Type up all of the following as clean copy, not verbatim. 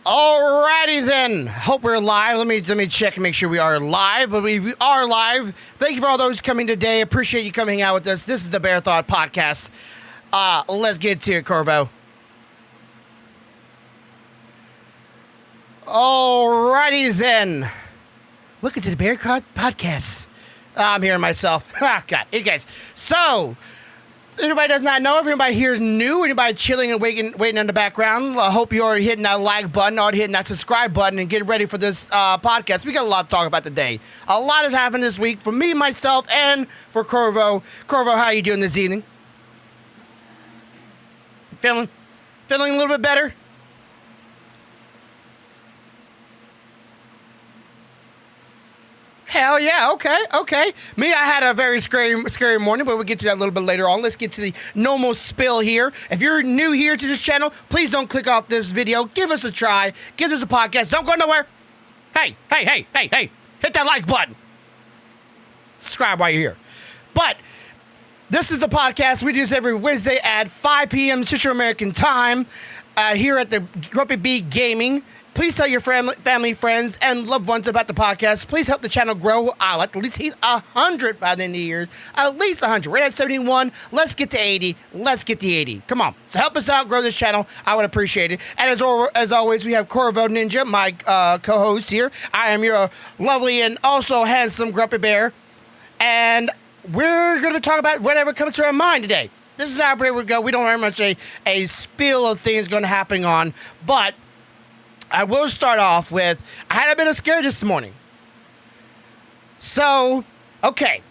Alrighty then. Hope we're live. Let me check and make sure we are live. But we are live. Thank you for all those coming today. Appreciate you coming out with us. This is the Bearthoughts podcast. Let's get to it, Corvo. Alrighty then. Welcome to the Bearthoughts podcast. I'm hearing myself. God, hey guys. So, anybody does not know, if anybody here is new, anybody chilling and waiting in the background, I hope you're already hitting that like button, already hitting that subscribe button, and getting ready for this podcast. We got a lot to talk about today. A lot has happened this week for me, myself, and for Corvo. Corvo, how are you doing this evening? Feeling a little bit better? Hell yeah, okay. Me, I had a very scary morning, but we'll get to that a little bit later on. Let's get to the normal spill here. If you're new here to this channel, please don't click off this video. Give us a try. Give us a podcast. Don't go nowhere. Hey. Hit that like button. Subscribe while you're here. But this is the podcast. We do this every Wednesday at 5 p.m. Central American time here at the Grumpy Bee Gaming. Please tell your family, friends, and loved ones about the podcast. Please help the channel grow. I'd like to at least hit 100 by the end of the year. At least 100. We're at 71. Let's get to 80. Let's get to 80. Come on. So help us out, grow this channel. I would appreciate it. And as always, we have Corvo Ninja, my co-host here. I am your lovely and also handsome Grumpy Bear. And we're going to talk about whatever comes to our mind today. This is how we go. We don't have much a spill of things going to happen on, but I will start off with, I had a bit of scare this morning. So, okay.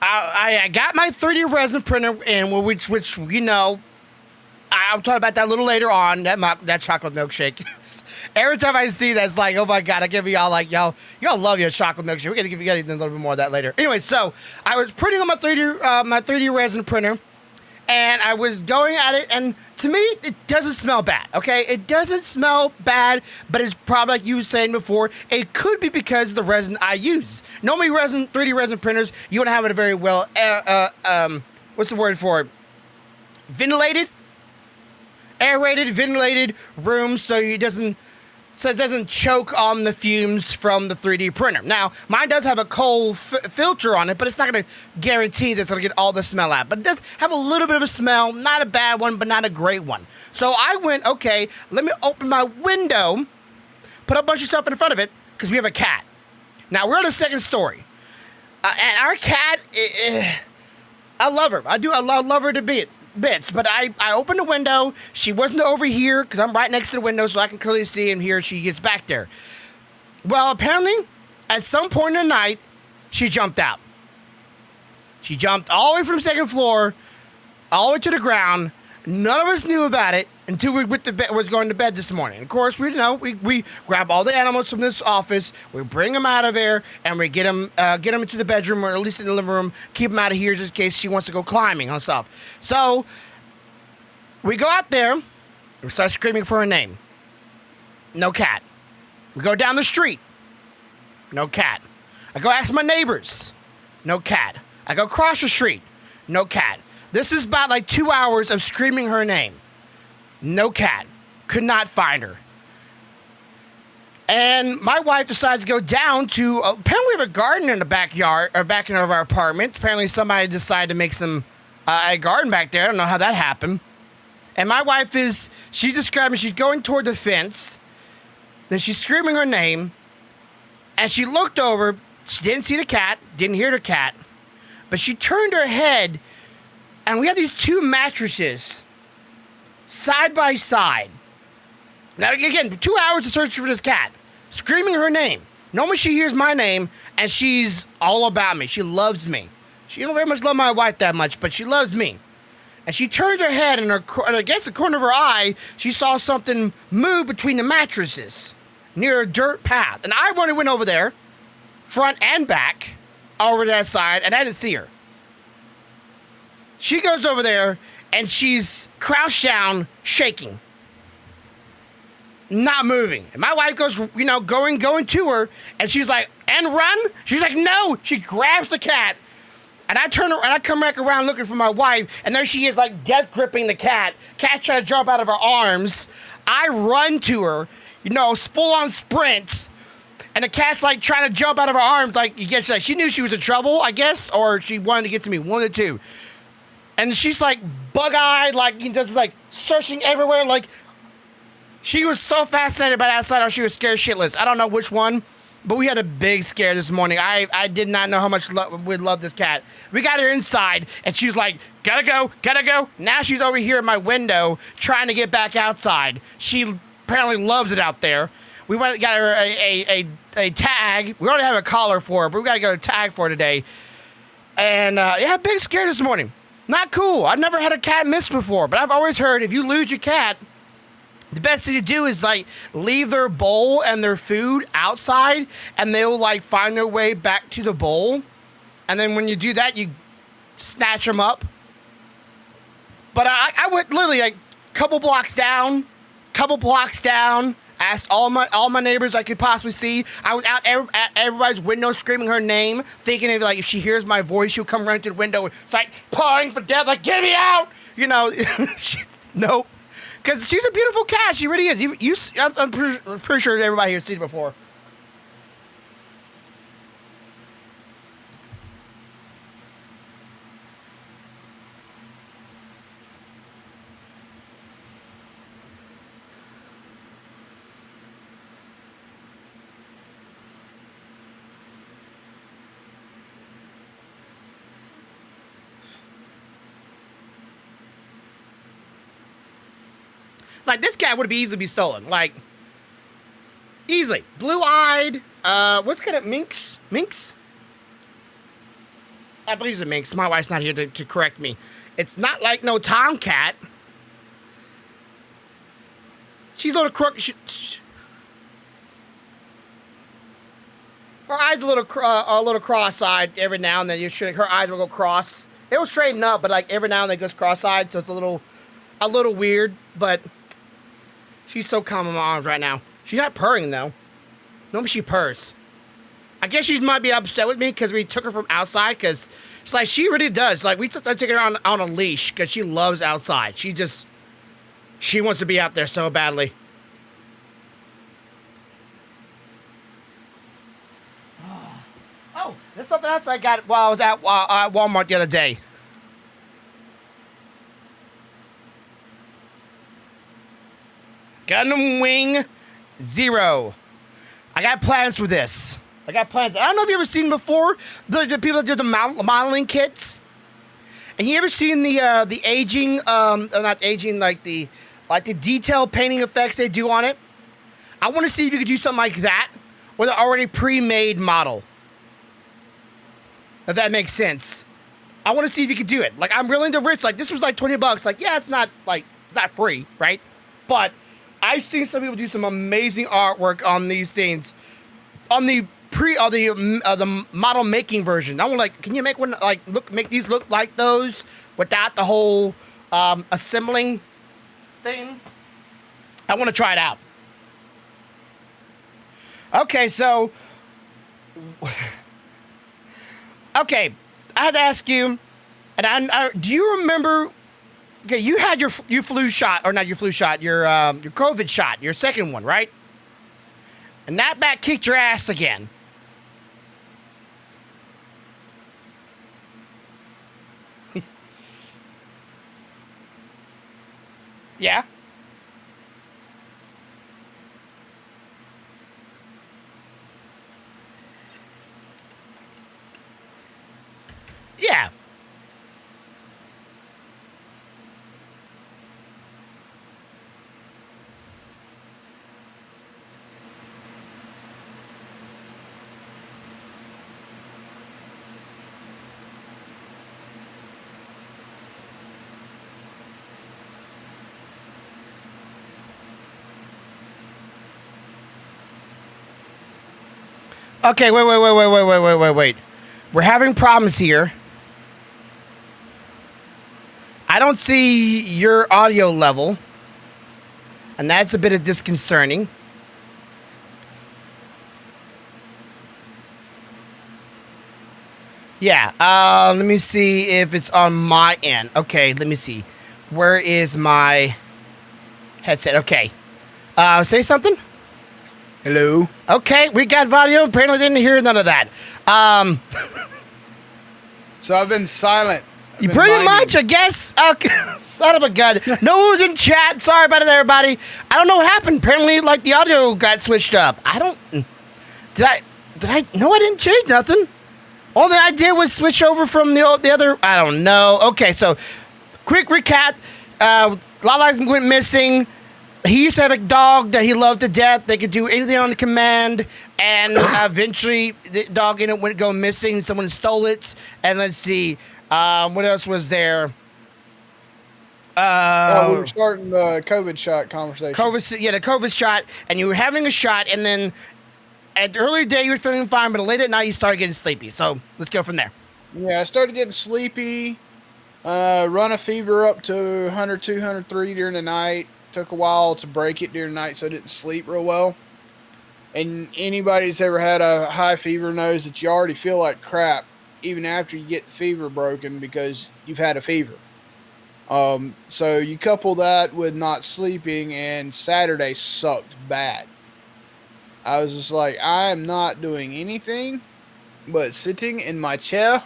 I got my 3D resin printer in, which you know, I'll talk about that a little later on, that chocolate milkshake. Every time I see that, it's like, oh my God, I give y'all like, y'all love your chocolate milkshake. We're going to give you guys a little bit more of that later. Anyway, so I was printing on my 3D resin printer. And I was going at it, and to me, it doesn't smell bad, okay? It doesn't smell bad, but it's probably, like you were saying before, it could be because of the resin I use. Normally, 3D resin printers, you want to have it a very well, what's the word for it? Ventilated? Aerated, ventilated room, so it doesn't choke on the fumes from the 3D printer. Now, mine does have a cold filter on it, but it's not going to guarantee that it's going to get all the smell out. But it does have a little bit of a smell, not a bad one, but not a great one. So I went, okay, let me open my window, put a bunch of stuff in front of it, because we have a cat. Now, we're on the second story. And our cat, I love her. I love her to bits, but I opened the window. She wasn't over here because I'm right next to the window, so I can clearly see and hear she gets back there. Well, apparently, at some point in the night, she jumped out. She jumped all the way from the second floor, all the way to the ground. None of us knew about it until we was going to bed this morning. Of course, we grab all the animals from this office, we bring them out of there, and we get them into the bedroom or at least in the living room, keep them out of here just in case she wants to go climbing on stuff. So we go out there, we start screaming for her name. No cat. We go down the street. No cat. I go ask my neighbors. No cat. I go across the street. No cat. This is about like 2 hours of screaming her name. No cat. Could not find her. And my wife decides to go down to, apparently we have a garden in the backyard, or back of our apartment. Apparently somebody decided to make a garden back there. I don't know how that happened. And my wife she's describing, she's going toward the fence. Then she's screaming her name. And she looked over. She didn't see the cat, didn't hear the cat. But she turned her head, and we have these two mattresses side by side. Now, again, 2 hours to search for this cat, screaming her name. Normally she hears my name, and she's all about me. She loves me. She don't very much love my wife that much, but she loves me. And she turns her head, and against the corner of her eye, she saw something move between the mattresses near a dirt path. And I went over there, front and back, over that side, and I didn't see her. She goes over there, and she's crouched down, shaking, not moving. And my wife goes, going to her, and she's like, and run? She's like, no. She grabs the cat, and I turn around, and I come back around looking for my wife, and there she is, like, death gripping the cat. Cat's trying to jump out of her arms. I run to her, full on sprints. And the cat's like trying to jump out of her arms. Like, I guess like, she knew she was in trouble, I guess, or she wanted to get to me, one of the two. And she's like bug-eyed, like, just like searching everywhere. Like, she was so fascinated by outside, or she was scared shitless. I don't know which one, but we had a big scare this morning. I did not know how much we'd love this cat. We got her inside, and she's like, gotta go, gotta go. Now she's over here at my window trying to get back outside. She apparently loves it out there. We went and got her a tag. We already have a collar for her, but we got to get a tag for her today. And, yeah, big scare this morning. Not cool. I've never had a cat miss before, but I've always heard if you lose your cat, the best thing to do is, like, leave their bowl and their food outside, and they'll, like, find their way back to the bowl. And then when you do that, you snatch them up. But I went literally, like, couple blocks down, asked all my neighbors I could possibly see. I was out at everybody's window screaming her name, thinking if she hears my voice, she'll come running to the window. It's like pawing for death, like, get me out! Nope. Because she's a beautiful cat. She really is. I'm pretty sure everybody here has seen it before. Like, this cat would easily be stolen. Like, easily. Blue-eyed. What's kind of minx? Minx? I believe it's a minx. My wife's not here to correct me. It's not like no tomcat. She's a little crook. Her eyes a little cross-eyed every now and then. Her eyes will go cross. It will straighten up, but like every now and then it goes cross-eyed, so it's a little weird. But she's so calm in my arms right now. She's not purring though. Normally she purrs. I guess she might be upset with me because we took her from outside. Because it's like she really does. Like we took her on a leash because she loves outside. She wants to be out there so badly. Oh, there's something else I got while I was at Walmart the other day. Gundam Wing Zero. I got plans for this. I don't know if you ever seen before the people that do the modeling kits. And you ever seen the aging, not aging, like the detail painting effects they do on it? I want to see if you could do something like that with an already pre-made model. If that makes sense. I want to see if you could do it. Like, I'm willing to risk. Like, this was like $20. Like, yeah, it's not free, right? But I've seen some people do some amazing artwork on these things, on the the model making version. I want can you make one make these look like those without the whole assembling thing? I want to try it out. Okay, so okay, I had to ask you, and do you remember? Okay, you had your flu shot, or not your flu shot, your COVID shot, your second one, right? And that bat kicked your ass again. Yeah? Yeah. Okay, wait. We're having problems here. I don't see your audio level, and that's a bit of disconcerting. Yeah, let me see if it's on my end. Okay, let me see. Where is my headset? Okay. Say something? Hello. Okay, we got audio. Apparently, didn't hear none of that. So I've been silent. You pretty much, I guess. Son of a gun. No one was in chat. Sorry about it, everybody. I don't know what happened. Apparently, like the audio got switched up. I don't. Did I? No, I didn't change nothing. All that I did was switch over from the other. I don't know. Okay, so quick recap. Lala went missing. He used to have a dog that he loved to death. They could do anything on the command, and eventually the dog went go missing. Someone stole it, and let's see, what else was there? We were starting the COVID shot conversation. The COVID shot, and you were having a shot, and then at the early day you were feeling fine, but late at night you started getting sleepy. So let's go from there. Yeah, I started getting sleepy. Run a fever up to 102, 103 during the night. Took a while to break it during the night, so I didn't sleep real well. And anybody that's ever had a high fever knows that you already feel like crap even after you get the fever broken because you've had a fever. So you couple that with not sleeping, and Saturday sucked bad. I was just like, I am not doing anything but sitting in my chair,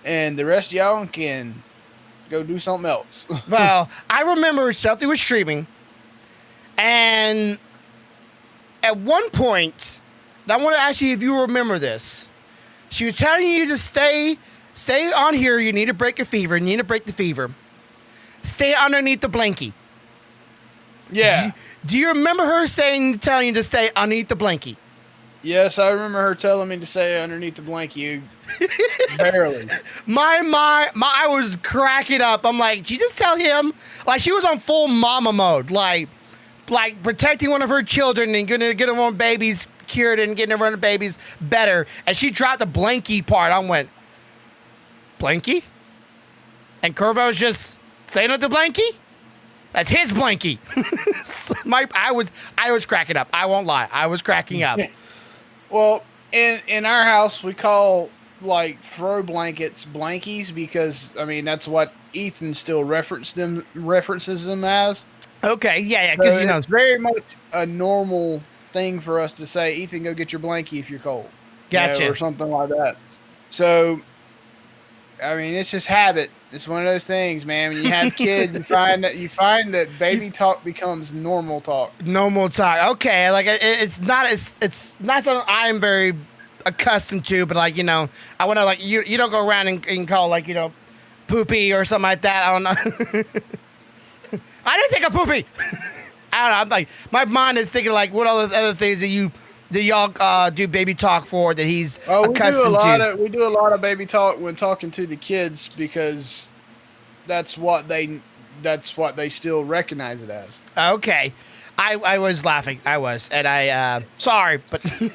and the rest of y'all can go do something else. Well, I remember Stealthy was streaming, and at one point, I want to ask you if you remember this. She was telling you to stay on here. You need to break a fever. You need to break the fever. Stay underneath the blankie. Yeah. Do you remember her telling you to stay underneath the blankie? Yes, I remember her telling me to stay underneath the blankie. Barely. I was cracking up. I'm like, did you just tell him? Like, she was on full mama mode, like protecting one of her children and gonna get her own babies cured and getting her own babies better. And she dropped the blankie part. I went, blankie? And Curvo's just saying at the blankie? That's his blankie. I was cracking up. I won't lie. I was cracking up. Well, in our house, we call like throw blankets blankies because I mean that's what Ethan still references them as. Okay, yeah, because so it's very much a normal thing for us to say, Ethan, go get your blankie if you're cold. Gotcha. Or something like that. So, I mean, it's just habit. It's one of those things, man. When you have kids, you find that baby talk becomes normal talk. Normal talk. Okay, like it's not something I'm very accustomed to, but like I want to like you don't go around and call like poopy or something like that. I don't know. I didn't take a poopy. I don't know. I'm like my mind is thinking like what all the other things that y'all do baby talk for that he's accustomed to. We do a lot of baby talk when talking to the kids because that's what they still recognize it as. Okay. I was laughing. I was. And I sorry, but no,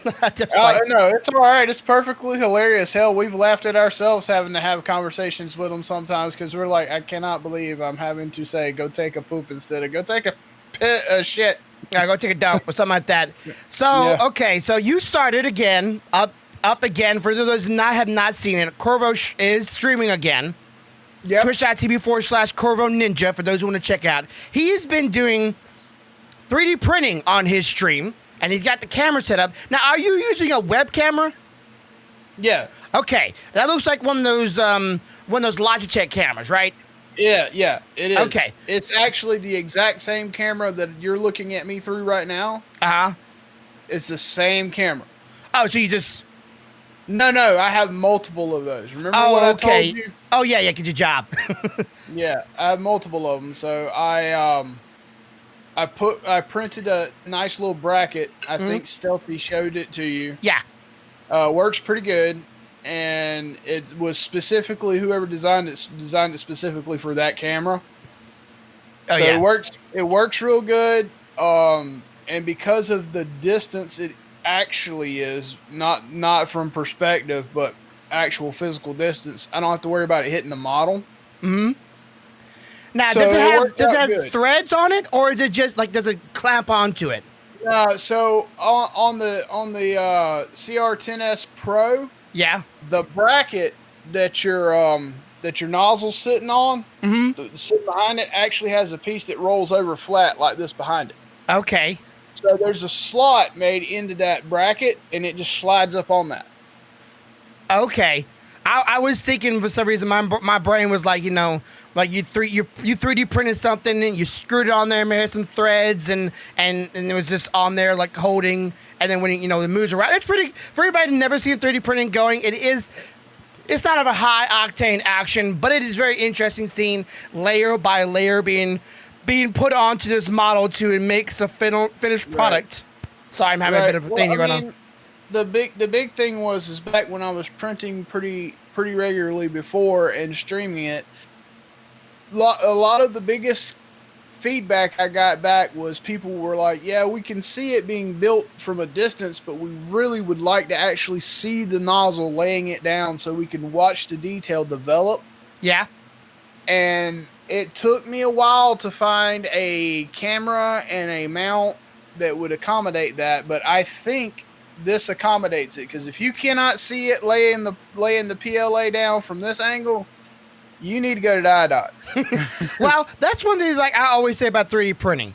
it's all right. It's perfectly hilarious. Hell, we've laughed at ourselves having to have conversations with them sometimes because we're like, I cannot believe I'm having to say go take a poop instead of go take a shit. Yeah, go take a dump or something like that. So, yeah. Okay, so you started again, up again. For those who have not seen it, Corvo is streaming again. Yep. Twitch.tv/Corvo Ninja for those who want to check out. He has been doing 3D printing on his stream, and he's got the camera set up. Now, are you using a web camera? Yeah. Okay, that looks like one of those Logitech cameras, right? Yeah, it is. Okay. It's actually the exact same camera that you're looking at me through right now. Uh-huh. It's the same camera. Oh, so you just... No, I have multiple of those. Remember what I told you? Oh, yeah, get your job. Yeah, I have multiple of them. So I printed a nice little bracket. I think Stealthy showed it to you. Yeah. Works pretty good. And it was specifically whoever designed it specifically for that camera. Oh, so yeah. It works real good. And because of the distance it actually is, not from perspective, but actual physical distance, I don't have to worry about it hitting the model. Mm-hmm. Now, does it have threads on it, or is it just like does it clamp onto it? So on the CR10S Pro. Yeah. The bracket that your nozzle's sitting on, sitting behind it, actually has a piece that rolls over flat like this behind it. Okay. So there's a slot made into that bracket, and it just slides up on that. Okay. I was thinking for some reason my brain was like, like you 3D printed something and you screwed it on there, maybe had some threads and it was just on there like holding, and then when it moves around. It's pretty, for everybody who never seen 3D printing going, it's not of a high octane action, but it is very interesting seeing layer by layer being put onto this model to make a finished product. Right. So I'm having a bit of a thing going on. The big thing is back when I was printing pretty regularly before and streaming it. A lot of the biggest feedback I got back was people were like, "Yeah, we can see it being built from a distance, but we really would like to actually see the nozzle laying it down so we can watch the detail develop." Yeah. And it took me a while to find a camera and a mount that would accommodate that, but I think this accommodates it, because if you cannot see it laying the PLA down from this angle, you need to go to Dot. Well, that's one thing like I always say about 3D printing.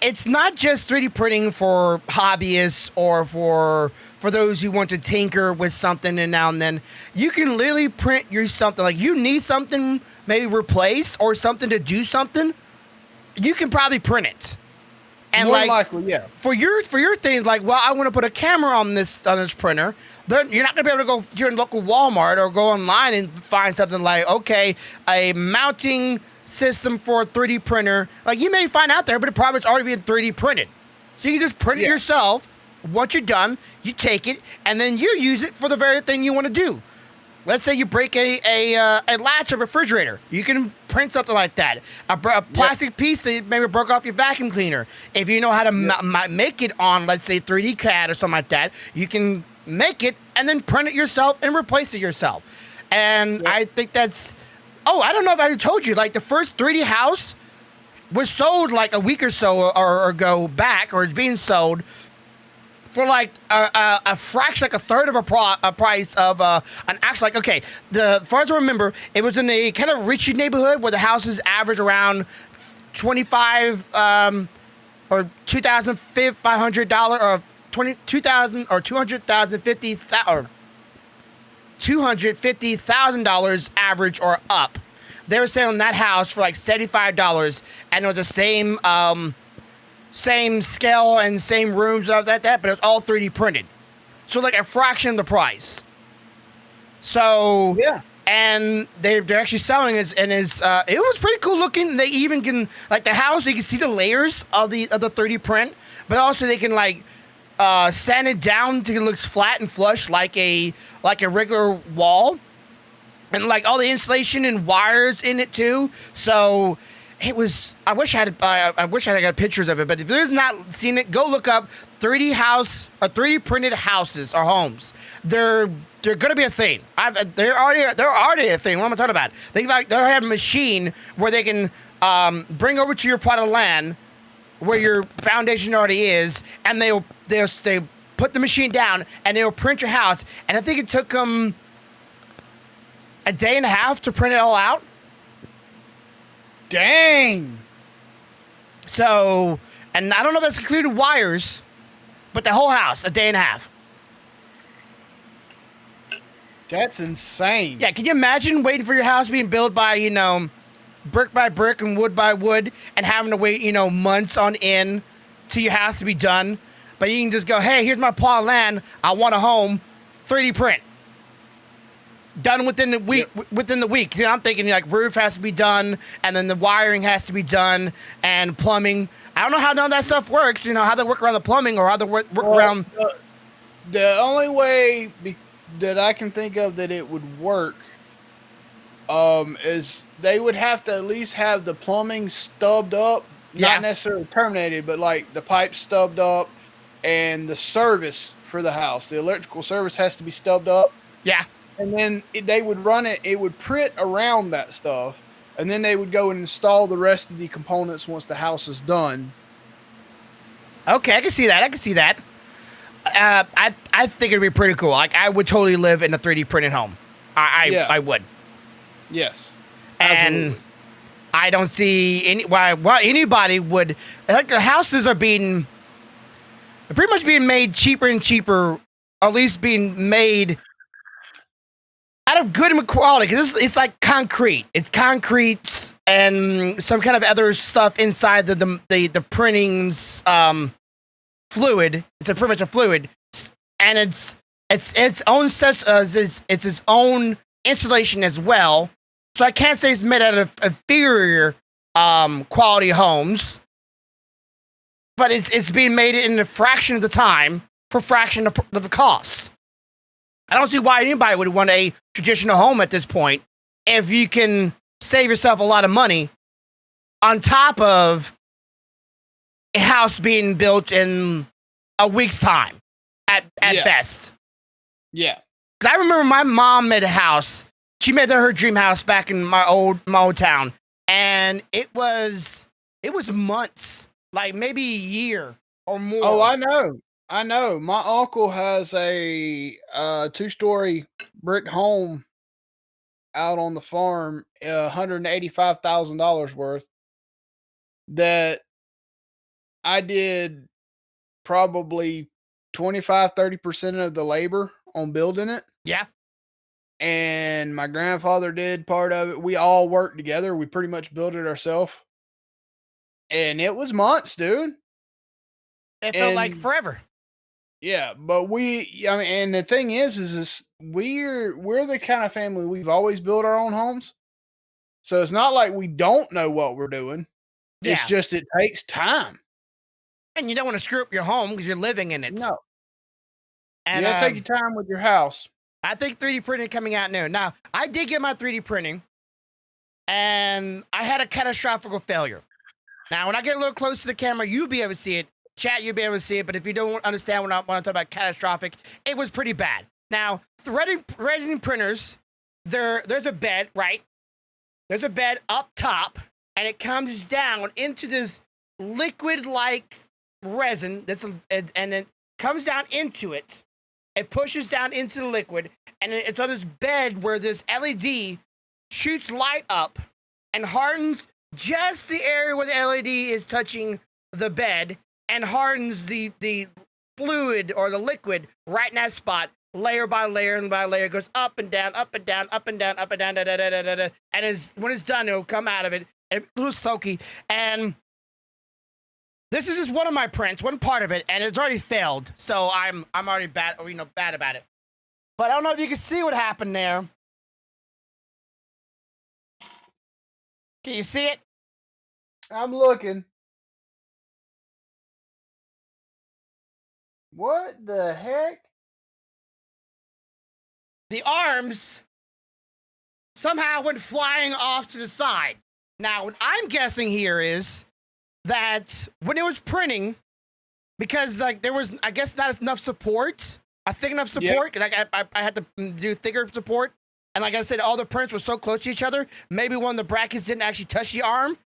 It's not just 3D printing for hobbyists or for those who want to tinker with something and now and then. You can literally print your something. Like you need something maybe replaced or something to do something, you can probably print it. And more like likely, yeah. For your things, like, well, I want to put a camera on this printer. Then you're not gonna be able to go to your local Walmart or go online and find something like, okay, a mounting system for a 3D printer. Like you may find out there, but it probably it's already been 3D printed. So you can just print it yourself. Once you're done, you take it and then you use it for the very thing you want to do. Let's say you break a latch of a refrigerator. You can print something like that. A plastic piece that maybe broke off your vacuum cleaner. If you know how to make it on, let's say, 3D CAD or something like that, you can make it and then print it yourself and replace it yourself. And I think that's... Oh, I don't know if I told you, like the first 3D house was sold like a week or so or ago back, or it's being sold for like a fraction, like a third of a price of an actual, like, okay, as far as I remember, it was in a kind of richy neighborhood where the houses average around $25 or $2,500 or $22,000 or $250,000 average or up. They were selling that house for like $75, and it was the same scale and same rooms and all that, but it was all 3D printed. So like a fraction of the price. So yeah. And they're actually selling it, and it was pretty cool looking. They even can, like the house, you can see the layers of the 3D print, but also they can like sand it down to it looks flat and flush like a regular wall, and like all the insulation and wires in it too. So it was. I wish I had got pictures of it, but if there's not seen it, go look up 3D printed houses or homes. They're gonna be a thing. They're already a thing. What am I talking about? They have a machine where they can bring over to your plot of land where your foundation already is, and they put the machine down and they'll print your house. And I think it took them a day and a half to print it all out. Dang. So, and I don't know if that's included wires, but the whole house, a day and a half. That's insane. Yeah, can you imagine waiting for your house being built by, brick by brick and wood by wood, and having to wait, months on end till your house to be done? But you can just go, hey, here's my plot of land. I want a home. 3D print. Done within the week. Yep. Within the week. See, I'm thinking like roof has to be done, and then the wiring has to be done, and plumbing. I don't know how none of that stuff works. How they work around the plumbing, or how they work around. The only way that I can think of that it would work is they would have to at least have the plumbing stubbed up, not necessarily terminated, but like the pipes stubbed up, and the service for the house, the electrical service has to be stubbed up. Yeah. And then they would run it. It would print around that stuff, and then they would go and install the rest of the components once the house is done. Okay, I can see that. I think it'd be pretty cool. Like, I would totally live in a 3D printed home. I would. Yes. And absolutely. I don't see why anybody would. Like, the houses are being They're pretty much being made cheaper and cheaper, or at least being made out of good quality, because it's like concrete. It's concrete and some kind of other stuff inside the printing's fluid. It's pretty much a fluid, and it's its own such as it's its own insulation as well. So I can't say it's made out of inferior quality homes, but it's being made in a fraction of the time for a fraction of the costs. I don't see why anybody would want a traditional home at this point if you can save yourself a lot of money on top of a house being built in a week's time at best. Yeah. Because I remember my mom made a house. She made her dream house back in my old town, and it was months, like maybe a year or more. Oh, I know. My uncle has a 2-story brick home out on the farm, $185,000 worth, that I did probably 25-30% of the labor on building it. Yeah. And my grandfather did part of it. We all worked together. We pretty much built it ourselves. And it was months, dude. It felt like forever. Yeah, but I mean, and the thing is we're the kind of family, we've always built our own homes. So it's not like we don't know what we're doing. Yeah. It's just it takes time. And you don't want to screw up your home because you're living in it. No. And you gotta take your time with your house. I think 3D printing coming out new. Now, I did get my 3D printing, and I had a catastrophic failure. Now, when I get a little close to the camera, you'll be able to see it. Chat, you'll be able to see it. But if you don't understand when I talk about catastrophic, it was pretty bad. Now, the resin printers, there's a bed, right? There's a bed up top, and it comes down into this liquid-like resin and it comes down into it. It pushes down into the liquid, and it's on this bed where this LED shoots light up and hardens just the area where the LED is touching the bed, and hardens the fluid or the liquid right in that spot, layer by layer and by layer, goes up and down, up and down, up and down, up and down, and when it's done, it'll come out of it, and a little soaky. And this is just one of my prints, one part of it, and it's already failed, so I'm already bad about it. But I don't know if you can see what happened there. Can you see it? I'm looking. What the heck? The arms somehow went flying off to the side. Now, what I'm guessing here is that when it was printing, because like there was, I guess, not enough support, I think enough support, because I had to do thicker support, and like I said, all the prints were so close to each other, maybe one of the brackets didn't actually touch the arm.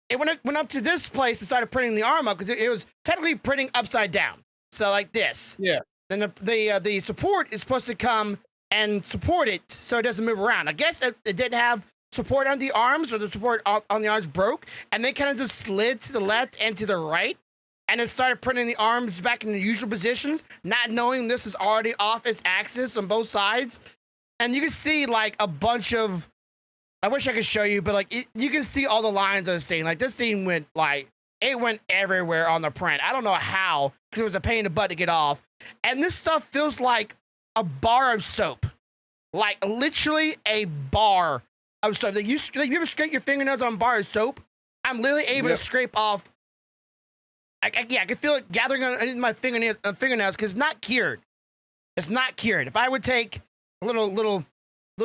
It went up to this place and started printing the arm up, because it was technically printing upside down, so like this. Yeah. Then the support is supposed to come and support it so it doesn't move around. I guess it didn't have support on the arms, or the support on the arms broke, and they kind of just slid to the left and to the right, and it started printing the arms back in the usual positions, not knowing this is already off its axis on both sides. And you can see like a bunch of, I wish I could show you, but like you can see all the lines of the scene. Like this scene went everywhere on the print. I don't know how, because it was a pain in the butt to get off. And this stuff feels like a bar of soap, like literally a bar of soap. Like you ever scrape your fingernails on a bar of soap? I'm literally able to scrape off. I can feel it gathering on my fingernails because it's not cured. It's not cured. If I would take a little, I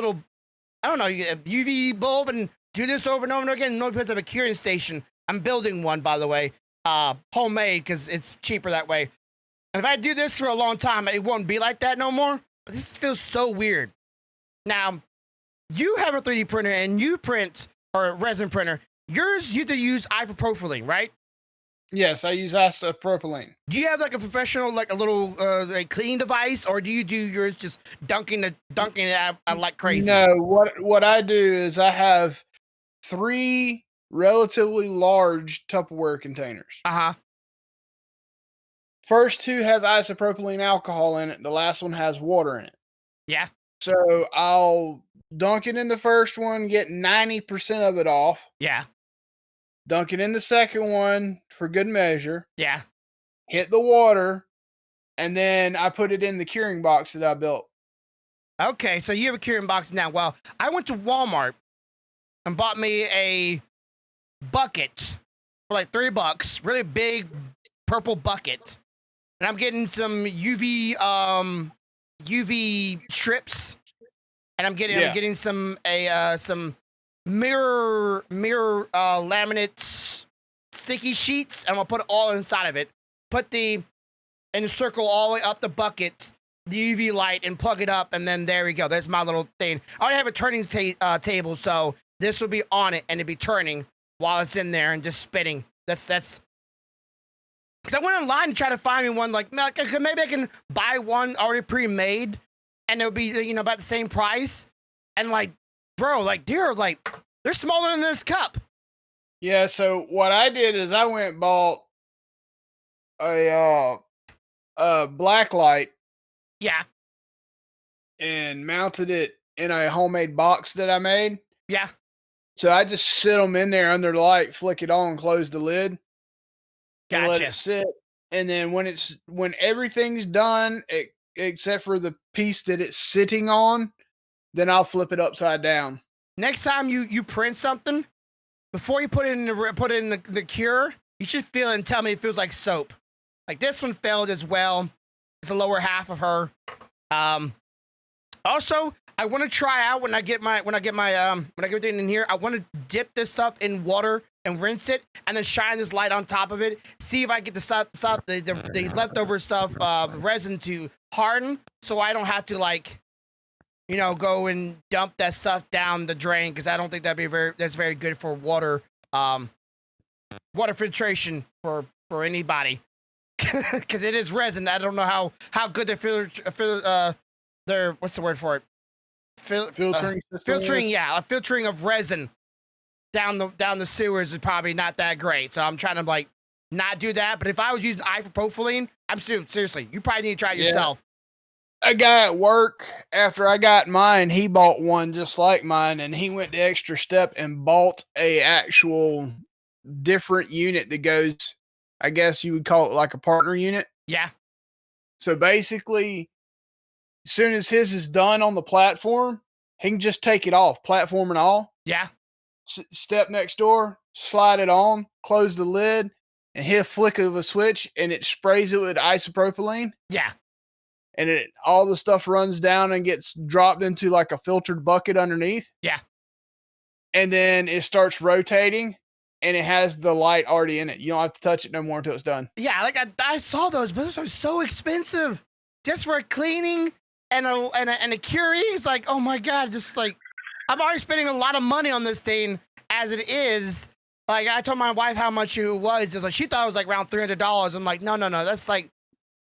don't know, UV bulb and do this over and over again, no because of a curing station. I'm building one, by the way, homemade, because it's cheaper that way. And if I do this for a long time, it won't be like that no more. But this feels so weird. Now, you have a 3D printer and you print, or a resin printer. Yours, you have to use isopropylene, right? Yes, I use isopropylene. Do you have like a professional, like a little like cleaning device, or do you do yours just dunking it out like crazy? No, what I do is I have 3 relatively large Tupperware containers. Uh-huh. first two have isopropylene alcohol in it. The last one has water in it. Yeah. So I'll dunk it in the first one, get 90% of it off. Yeah. Dunk it in the second one for good measure. Yeah. Hit the water, and then I put it in the curing box that I built. Okay, so you have a curing box now. Well, I went to Walmart and bought me a bucket for like $3, really big purple bucket, and I'm getting some UV strips, and I'm getting some mirror laminate sticky sheets, and I'm gonna put it all inside of it. And circle all the way up the bucket, the UV light, and plug it up, and then there we go. There's my little thing. I already have a turning table, so this will be on it, and it'll be turning while it's in there and just spinning. That's because I went online to try to find me one, like maybe I can buy one already pre-made, and it'll be about the same price. And like, bro, like they're smaller than this cup. Yeah. So what I did is I went and bought a black light. Yeah. And mounted it in a homemade box that I made. Yeah. So I just sit them in there under the light, flick it on, close the lid, and let it sit. And then when everything's done, except for the piece that it's sitting on, then I'll flip it upside down. Next time you print something, before you put it in the cure, you should feel it and tell me it feels like soap. Like this one failed as well. It's the lower half of her. Also, I want to try out when I get everything in here. I want to dip this stuff in water and rinse it, and then shine this light on top of it. See if I get the leftover stuff, resin to harden, so I don't have to go and dump that stuff down the drain, because I don't think that's very good for water filtration for anybody. Because it is resin. I don't know how good their what's the word for it? Filtering. Yeah, a filtering of resin down the sewers is probably not that great. So I'm trying to not do that. But if I was using isopropylene, seriously, you probably need to try it yourself. A guy at work, after I got mine, he bought one just like mine, and he went the extra step and bought a actual different unit that goes, I guess you would call it like a partner unit. Yeah. So basically, as soon as his is done on the platform, he can just take it off, platform and all. Yeah. Step next door, slide it on, close the lid, and hit a flick of a switch, and it sprays it with isopropylene. Yeah. And all the stuff runs down and gets dropped into like a filtered bucket underneath. Yeah. And then it starts rotating, and it has the light already in it. You don't have to touch it no more until it's done. Yeah, I saw those, but those are so expensive. Just for cleaning and a curing. It's like, oh my God, just like I'm already spending a lot of money on this thing as it is. Like I told my wife how much it was. It's like she thought it was like around $300. I'm like, no, that's like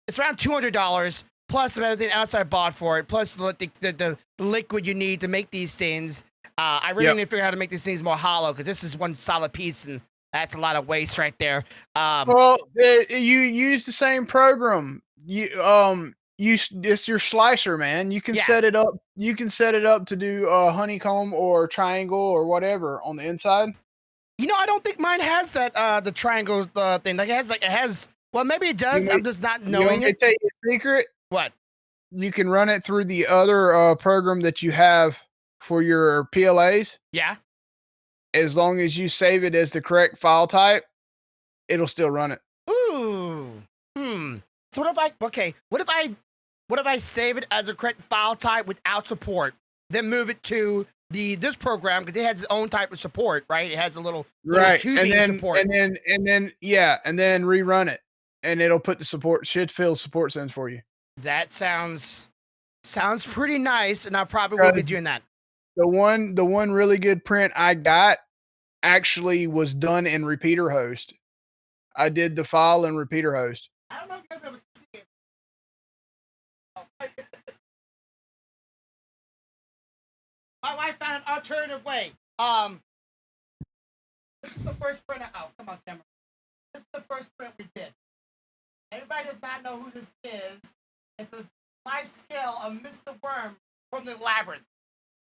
it's around $200 plus everything else I bought for it, plus the liquid you need to make these things. I really need to figure out how to make these things more hollow, because this is one solid piece, and that's a lot of waste right there. Well, you use the same program. It's your slicer, man. You can set it up. You can set it up to do honeycomb or triangle or whatever on the inside. I don't think mine has that the triangle thing. Like it has. Well, maybe it does. I'm just not knowing it. Tell you a secret. What? You can run it through the other program that you have for your PLAs. Yeah. As long as you save it as the correct file type, it'll still run it. Ooh. So what if I save it as a correct file type without support, then move it to this program, because it has its own type of support, right? It has a little tubing support. And then rerun it, and it'll put the support, should fill support zones for you. That sounds pretty nice, and I probably will be doing that. The one really good print I got actually was done in repeater host. I did the file in repeater host. I don't know if you'll be able to see it. My wife found an alternative way. This is the first print. Oh, come on, camera. This is the first print we did. Everybody does not know who this is. It's a life scale of Mr. Worm from the Labyrinth.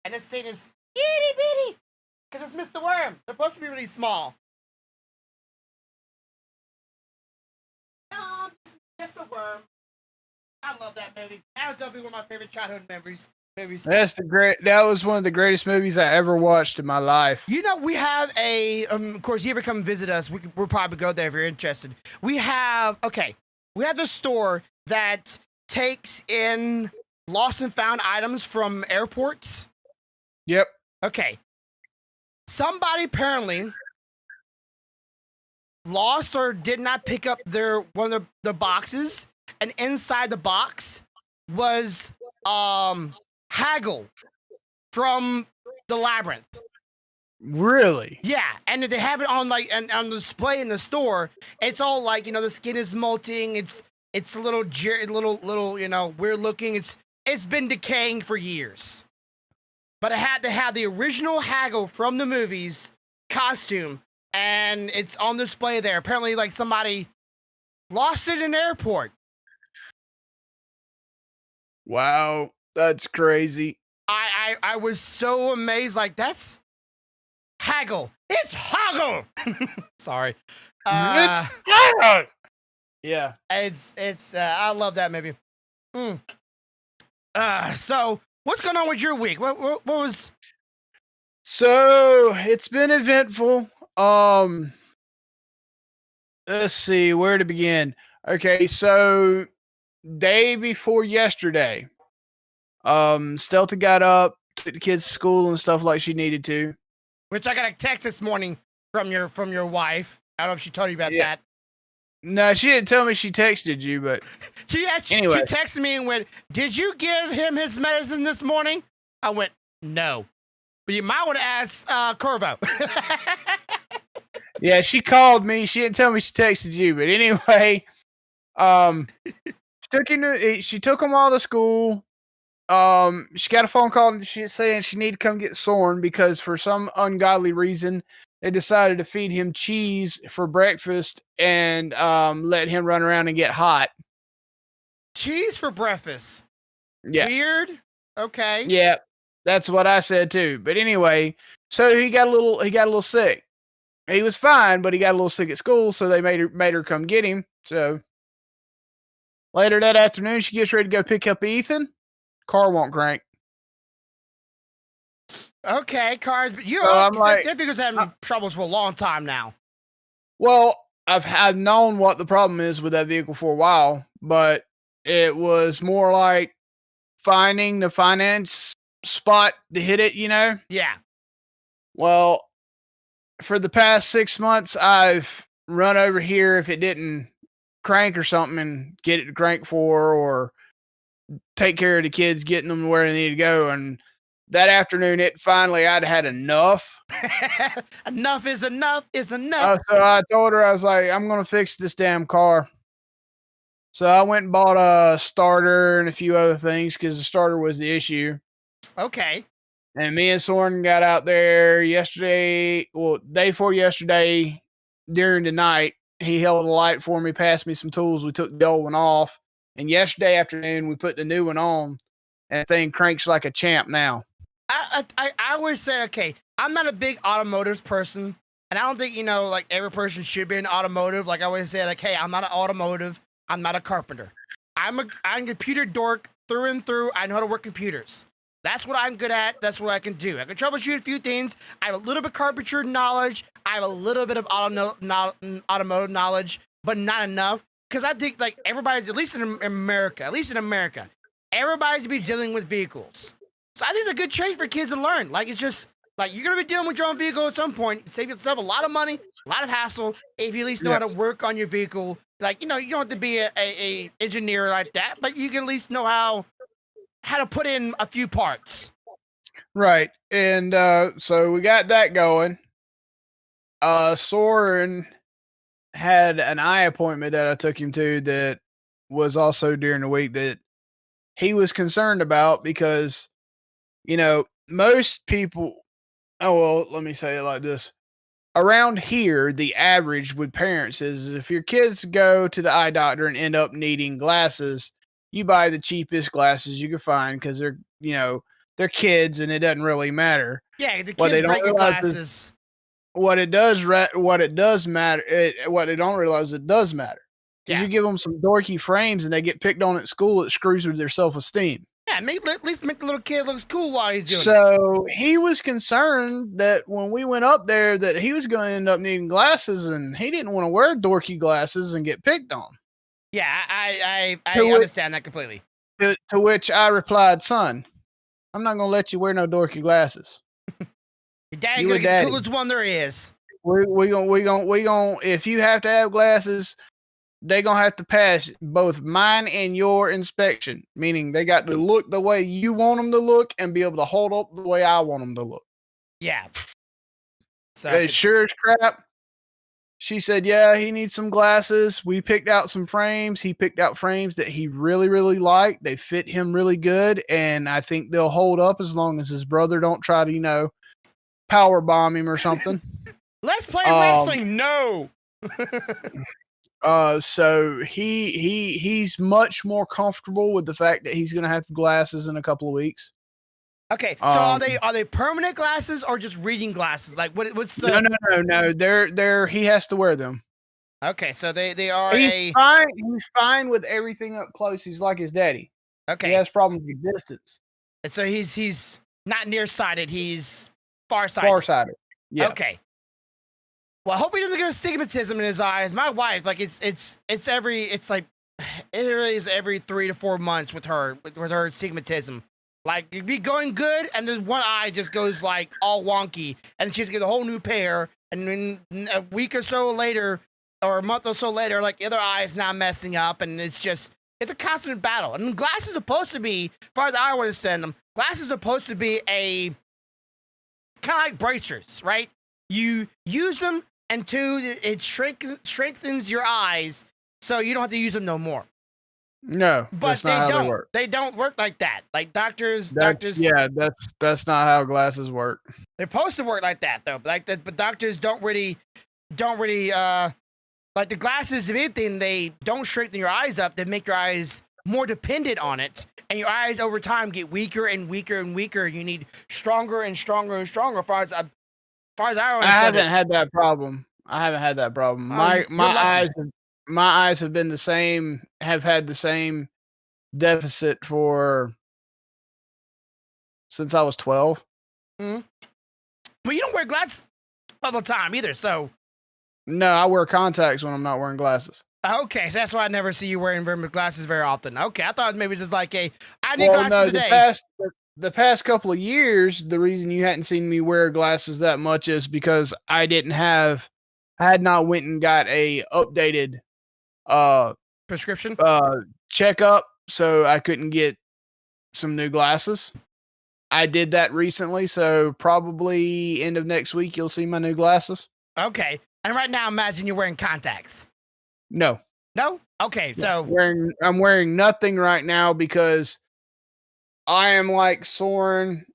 And this thing is itty bitty. Because it's Mr. Worm. They're supposed to be really small. Just a worm. I love that movie. That was definitely one of my favorite childhood memories. That was one of the greatest movies I ever watched in my life. You know, we have a, of course, you ever come visit us, we'll probably go there if you're interested. We have the store that takes in lost and found items from airports. Yep. Okay. Somebody apparently lost or did not pick up one of the boxes, and inside the box was haggle from the Labyrinth. Really? Yeah, and they have it on on display in the store. It's all like, the skin is molting. It's a little weird looking. It's been decaying for years. But they had the original haggle from the movies costume, and it's on display there. Apparently, like, somebody lost it in an airport. Wow, that's crazy. I was so amazed. Like, that's haggle. It's haggle. Sorry. It's haggle. Yeah. It's I love that movie. So what's going on with your week? What was? So it's been eventful. Let's see where to begin. Okay, so day before yesterday, Stelta got up, took the kids to school and stuff like she needed to. Which I got a text this morning from your wife. I don't know if she told you about that. No, she didn't tell me she texted you, but anyway. She texted me and went, "Did you give him his medicine this morning?" I went, "No." But you might want to ask Corvo. Yeah, she called me. She didn't tell me she texted you, but anyway, she took them all to school. She got a phone call saying she needed to come get Soren because for some ungodly reason they decided to feed him cheese for breakfast and let him run around and get hot. Cheese for breakfast? Yeah. Weird. Okay. Yeah, that's what I said too. But anyway, so he got a little sick. He was fine, but he got a little sick at school, so they made her come get him. So later that afternoon, she gets ready to go pick up Ethan. Car won't crank. Okay, cars. That figure's having troubles for a long time now. Well, I've known what the problem is with that vehicle for a while, but it was more like finding the finance spot to hit it, Yeah. Well, for the past 6 months, I've run over here if it didn't crank or something and get it to crank for or take care of the kids, getting them where they need to go. And that afternoon, I'd had enough. Enough is enough is enough. So I told her, I was like, I'm going to fix this damn car. So I went and bought a starter and a few other things because the starter was the issue. Okay. And me and Soren got out there day before yesterday during the night. He held a light for me, passed me some tools. We took the old one off. And yesterday afternoon, we put the new one on. And the thing cranks like a champ now. I always say, okay, I'm not a big automotive person. And I don't think, like every person should be in automotive. Like I always say, like, hey, I'm not an automotive. I'm not a carpenter. I'm a computer dork through and through. I know how to work computers. That's what I'm good at. That's what I can do. I can troubleshoot a few things. I have a little bit of carpentry knowledge. I have a little bit of automotive knowledge, but not enough. Because I think, like, everybody's, at least in America, everybody's be dealing with vehicles. So I think it's a good trade for kids to learn. Like, it's just, like, you're going to be dealing with your own vehicle at some point. Save yourself a lot of money, a lot of hassle, if you at least know how to work on your vehicle. Like, you don't have to be a engineer like that, but you can at least know how to put in a few parts. Right. And so we got that going. Soren had an eye appointment that I took him to that was also during the week that he was concerned about because, most people, let me say it like this. around here, the average with parents is if your kids go to the eye doctor and end up needing glasses, you buy the cheapest glasses you can find because they're kids and it doesn't really matter. Yeah, the What kids they don't break your realize is glasses. what they don't realize it does matter because Yeah. you give them some dorky frames and they get picked on at school. It screws with their self esteem. Yeah, at least make the little kid look cool while he's doing it. So he was concerned that when we went up there that he was going to end up needing glasses and he didn't want to wear dorky glasses and get picked on. Yeah, I To which, understand that completely. to which I replied, son, I'm not going to let you wear no dorky glasses. Your daddy's You gonna a get daddy. the coolest one there is. We gonna if you have to have glasses, they gonna have to pass both mine and your inspection. Meaning they got to look the way you want them to look and be able to hold up the way I want them to look. Yeah. So As sure as crap. She said, yeah, he needs some glasses. We picked out some frames. He picked out frames that he really, really liked. They fit him really good. And I think they'll hold up as long as his brother don't try to, power bomb him or something. let's play wrestling. No. So he's much more comfortable with the fact that he's gonna have glasses in a couple of weeks. Okay, so are they permanent glasses or just reading glasses? Like what's the No. They're he has to wear them. Okay, so they are He's fine. He's fine with everything up close. He's like his daddy. Okay. He has problems with distance. And so he's not nearsighted, he's farsighted. Farsighted. Yeah. Okay. Well, I hope he doesn't get astigmatism in his eyes. My wife, like it really is every 3 to 4 months with her astigmatism. Like it'd be going good, and then one eye just goes like all wonky, and she has to get a whole new pair. And then a week or so later, or a month or so later, like the other eye is now messing up, and it's a constant battle. And glasses are supposed to be, as far as I understand them, glasses are supposed to be a kind of like bracers, right? You use them, and two, it strengthens your eyes, so you don't have to use them no more. No, But that's not how they work. They don't work like that. Like doctors. Yeah, that's not how glasses work. They're supposed to work like that though. But doctors don't really like the glasses. If anything, they don't strengthen your eyes up. They make your eyes more dependent on it, and your eyes over time get weaker and weaker and weaker. You need stronger and stronger and stronger. As far as I understand, I haven't had that problem. My eyes have been the same. Have had the same deficit since I was 12. Mm-hmm. Well, you don't wear glasses all the time either, so. No, I wear contacts when I'm not wearing glasses. Okay, so that's why I never see you wearing glasses very often. Okay, I thought maybe just like I need glasses today. The past couple of years, the reason you hadn't seen me wear glasses that much is because I had not went and got a updated prescription checkup, so I couldn't get some new glasses. I did that recently, so probably end of next week you'll see my new glasses. Okay, and right now imagine you're wearing contacts. No. Okay, yeah, so I'm wearing nothing right now because I am like Soren,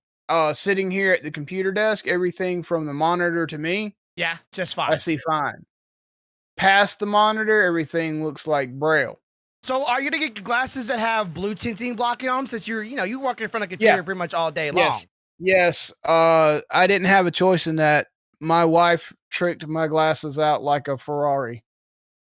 sitting here at the computer desk. Everything from the monitor to me, yeah, just fine. I see fine. Past the monitor, everything looks like Braille. So are you gonna get glasses that have blue tinting blocking on them since you walk in front of a computer pretty much all day long? Yes. I didn't have a choice in that. My wife tricked my glasses out like a Ferrari.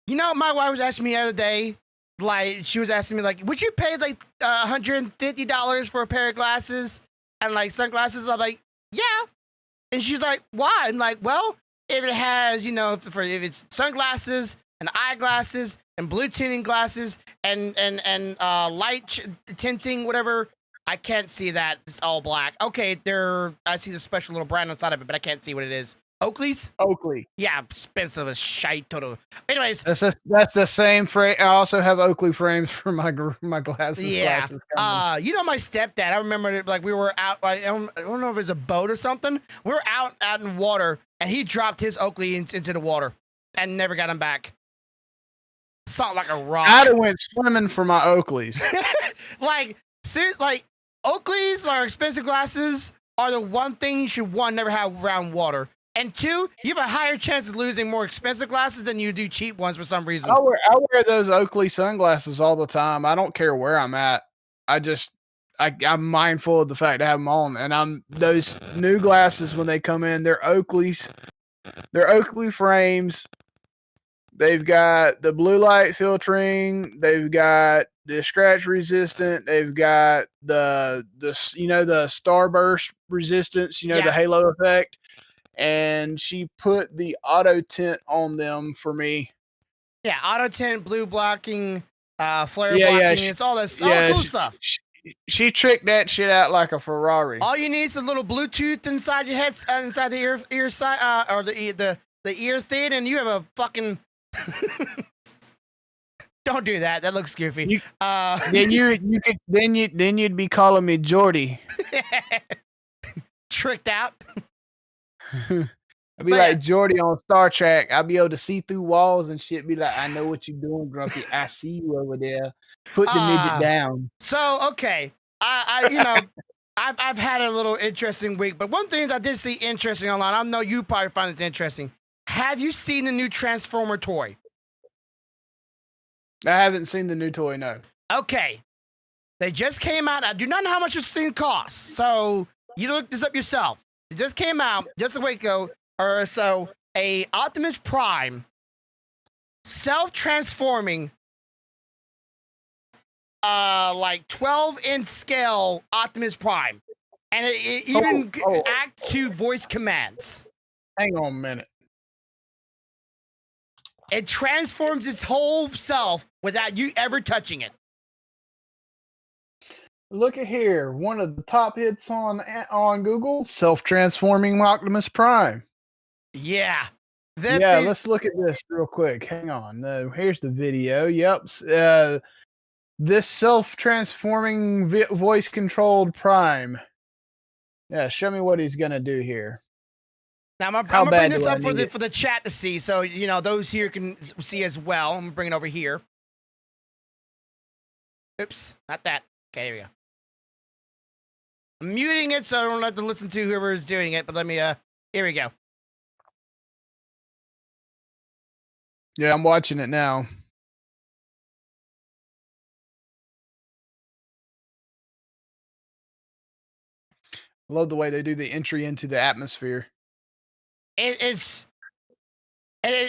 My wife was asking me the other day, like she was asking me like, would you pay like $150 for a pair of glasses and like sunglasses? I'm like, yeah. And she's like, why? I'm like, well, if it has, if it's sunglasses and eyeglasses and blue tinting glasses and light tinting, whatever, I can't see that. It's all black. Okay, I see the special little brand inside of it, but I can't see what it is. Oakley's? Oakley. Yeah, expensive as shite. Total. Anyways, that's the same frame. I also have Oakley frames for my glasses. Yeah. Glasses my stepdad. I remember like we were out. I don't know if it was a boat or something. We were out in water, and he dropped his Oakley into the water, and never got him back. Something like a rock. I'd have went swimming for my Oakleys. like seriously, like Oakleys are expensive glasses. Are the one thing you should never have around water. And two, you have a higher chance of losing more expensive glasses than you do cheap ones for some reason. I wear those Oakley sunglasses all the time. I don't care where I'm at. I'm mindful of the fact I have them on, and those new glasses when they come in, they're Oakleys. They're Oakley frames. They've got the blue light filtering. They've got the scratch resistant. They've got the starburst resistance. The halo effect. And she put the auto tint on them for me. Yeah, auto tint, blue blocking, flare blocking. It's all this, all the cool stuff. She tricked that shit out like a Ferrari. All you need is a little Bluetooth inside your head, inside the ear side, or the ear thing, and you have a fucking. Don't do that. That looks goofy. Then you'd be calling me Jordy. Tricked out. I'd be like Jordy on Star Trek. I'd be able to see through walls and shit. Be like, I know what you're doing, Grumpy. I see you over there. Put the midget down. So okay, I've had a little interesting week, but one thing I did see interesting online. I know you probably find it interesting. Have you seen the new Transformer toy? I haven't seen the new toy. No. Okay, they just came out. I do not know how much this thing costs, so you look this up yourself. It just came out just a week ago or so. A Optimus Prime self-transforming, like 12-inch scale Optimus Prime, and it even act to voice commands. Hang on a minute. It transforms its whole self without you ever touching it. Look at here. One of the top hits on Google, self-transforming Optimus Prime. Yeah. Let's look at this real quick. Hang on. No, here's the video. Yep. This self-transforming voice-controlled Prime. Yeah, show me what he's going to do here. Now, I'm going to bring this up for the chat to see, so, those here can see as well. I'm going to bring it over here. Oops, not that. Okay, here we go. I'm muting it so I don't have to listen to whoever is doing it, but let me, here we go. Yeah, I'm watching it now. I love the way they do the entry into the atmosphere. It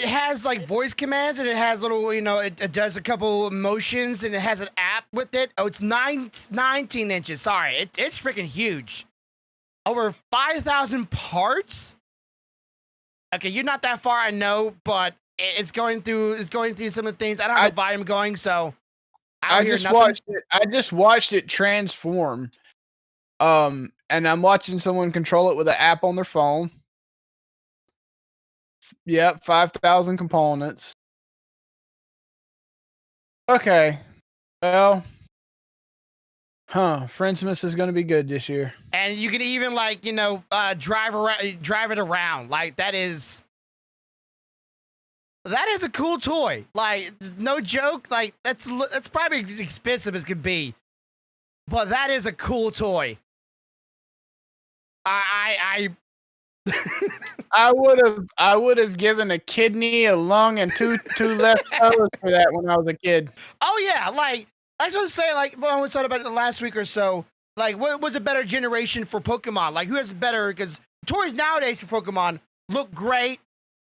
has like voice commands, and it has little, it does a couple motions, and it has an app with it. Oh, it's 19 inches. Sorry, it's freaking huge. Over 5,000 parts. Okay, you're not that far, I know, but it's going through some of the things. I don't have the volume going, so I just watched it transform. And I'm watching someone control it with an app on their phone. Yep, 5,000 components. Okay. Well, Friendsmas is going to be good this year. And you can even drive it around. Like that is a cool toy. Like no joke. Like that's probably as expensive as could be, but that is a cool toy. I would have given a kidney, a lung, and two left toes for that when I was a kid. Oh yeah, like I was just saying, like when I was talking about it last week or so, like what was a better generation for Pokemon? Like who has better? Because toys nowadays for Pokemon look great.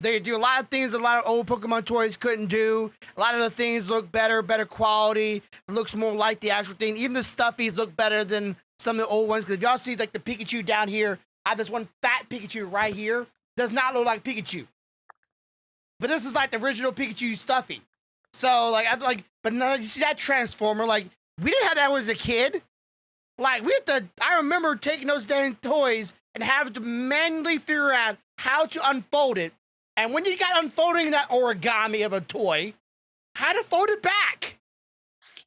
They do a lot of things a lot of old Pokemon toys couldn't do. A lot of the things look better quality. It looks more like the actual thing. Even the stuffies look better than some of the old ones. Because if y'all see like the Pikachu down here, I have this one fat Pikachu right here. Does not look like Pikachu. But this is like the original Pikachu stuffy. So but now you see that Transformer, like we didn't have that when I was a kid. Like I remember taking those dang toys and having to manually figure out how to unfold it. And when you got unfolding that origami of a toy, how to fold it back.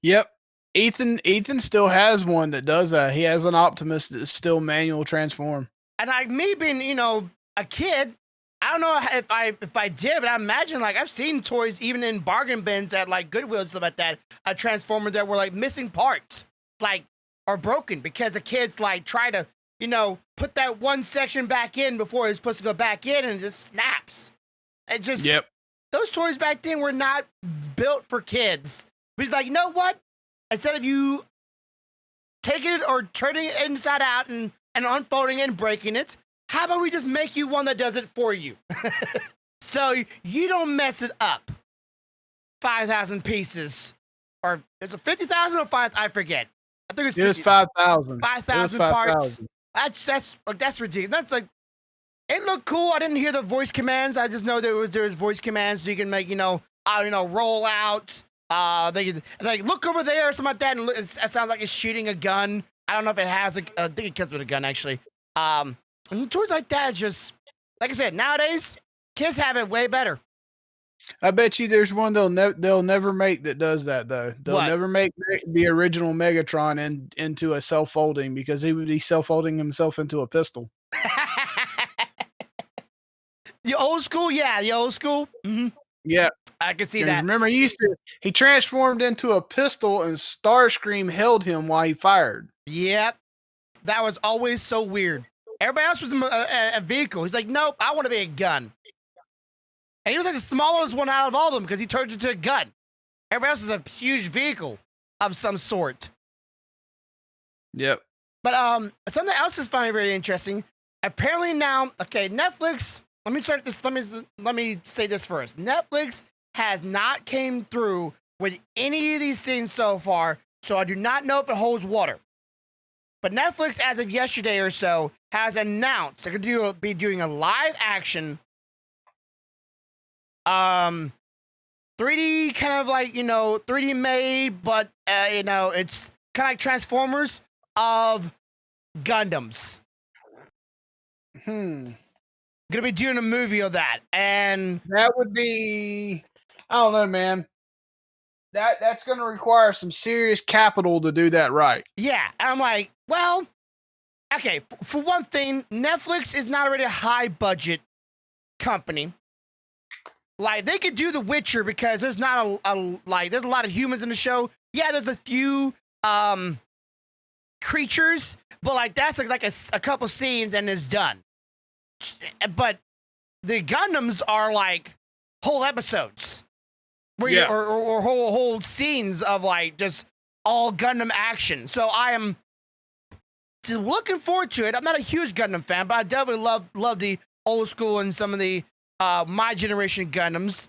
Yep. Ethan still has one that does that. He has an Optimus that's still manual transform. And like me being, a kid, I don't know if I did, but I imagine like I've seen toys even in bargain bins at like Goodwill and stuff like that, a Transformer that were like missing parts, like or broken because the kids like try to, put that one section back in before it's supposed to go back in, and it just snaps. It just those toys back then were not built for kids. But he's like, you know what? Instead of you taking it or turning it inside out and unfolding it and breaking it, how about we just make you one that does it for you? So you don't mess it up. 5,000 pieces. Or is it 50,000 or 5? I forget. I think it was 5,000. 5,000 parts. That's ridiculous. That's like, it looked cool. I didn't hear the voice commands. I just know there was voice commands so you can make, roll out. They like look over there or something like that, and it sounds like it's shooting a gun. I don't know if it has. I think it comes with a gun actually. And toys like that, just like I said, nowadays kids have it way better. I bet you there's one they'll never make that does that though. They'll never make the original Megatron into a self-folding because he would be self-folding himself into a pistol. The old school, yeah, the old school. Mm-hmm. Yeah, I can see that. Remember, he transformed into a pistol, and Starscream held him while he fired. Yep, that was always so weird. Everybody else was a vehicle. He's like, nope, I want to be a gun. And he was like the smallest one out of all of them because he turned into a gun. Everybody else is a huge vehicle of some sort. Yep. But something else is finding very interesting. Apparently now, okay, Netflix. Let me start this. Let me say this first. Netflix has not came through with any of these things so far, so I do not know if it holds water. But Netflix, as of yesterday or so, has announced they're going to be doing a live action, 3D kind of like 3D made, but it's kind of like Transformers of Gundams. Gonna be doing a movie of that, and that would be, I don't know, man. That's gonna require some serious capital to do that right. Yeah, and I'm like, well, okay. For one thing, Netflix is not already a high budget company. Like they could do The Witcher because there's not there's a lot of humans in the show. Yeah, there's a few creatures, but like that's like a couple scenes and it's done. But the Gundams are like whole episodes where or whole scenes of like just all Gundam action. So I am looking forward to it. I'm not a huge Gundam fan, but I definitely love the old school and some of the my generation Gundams.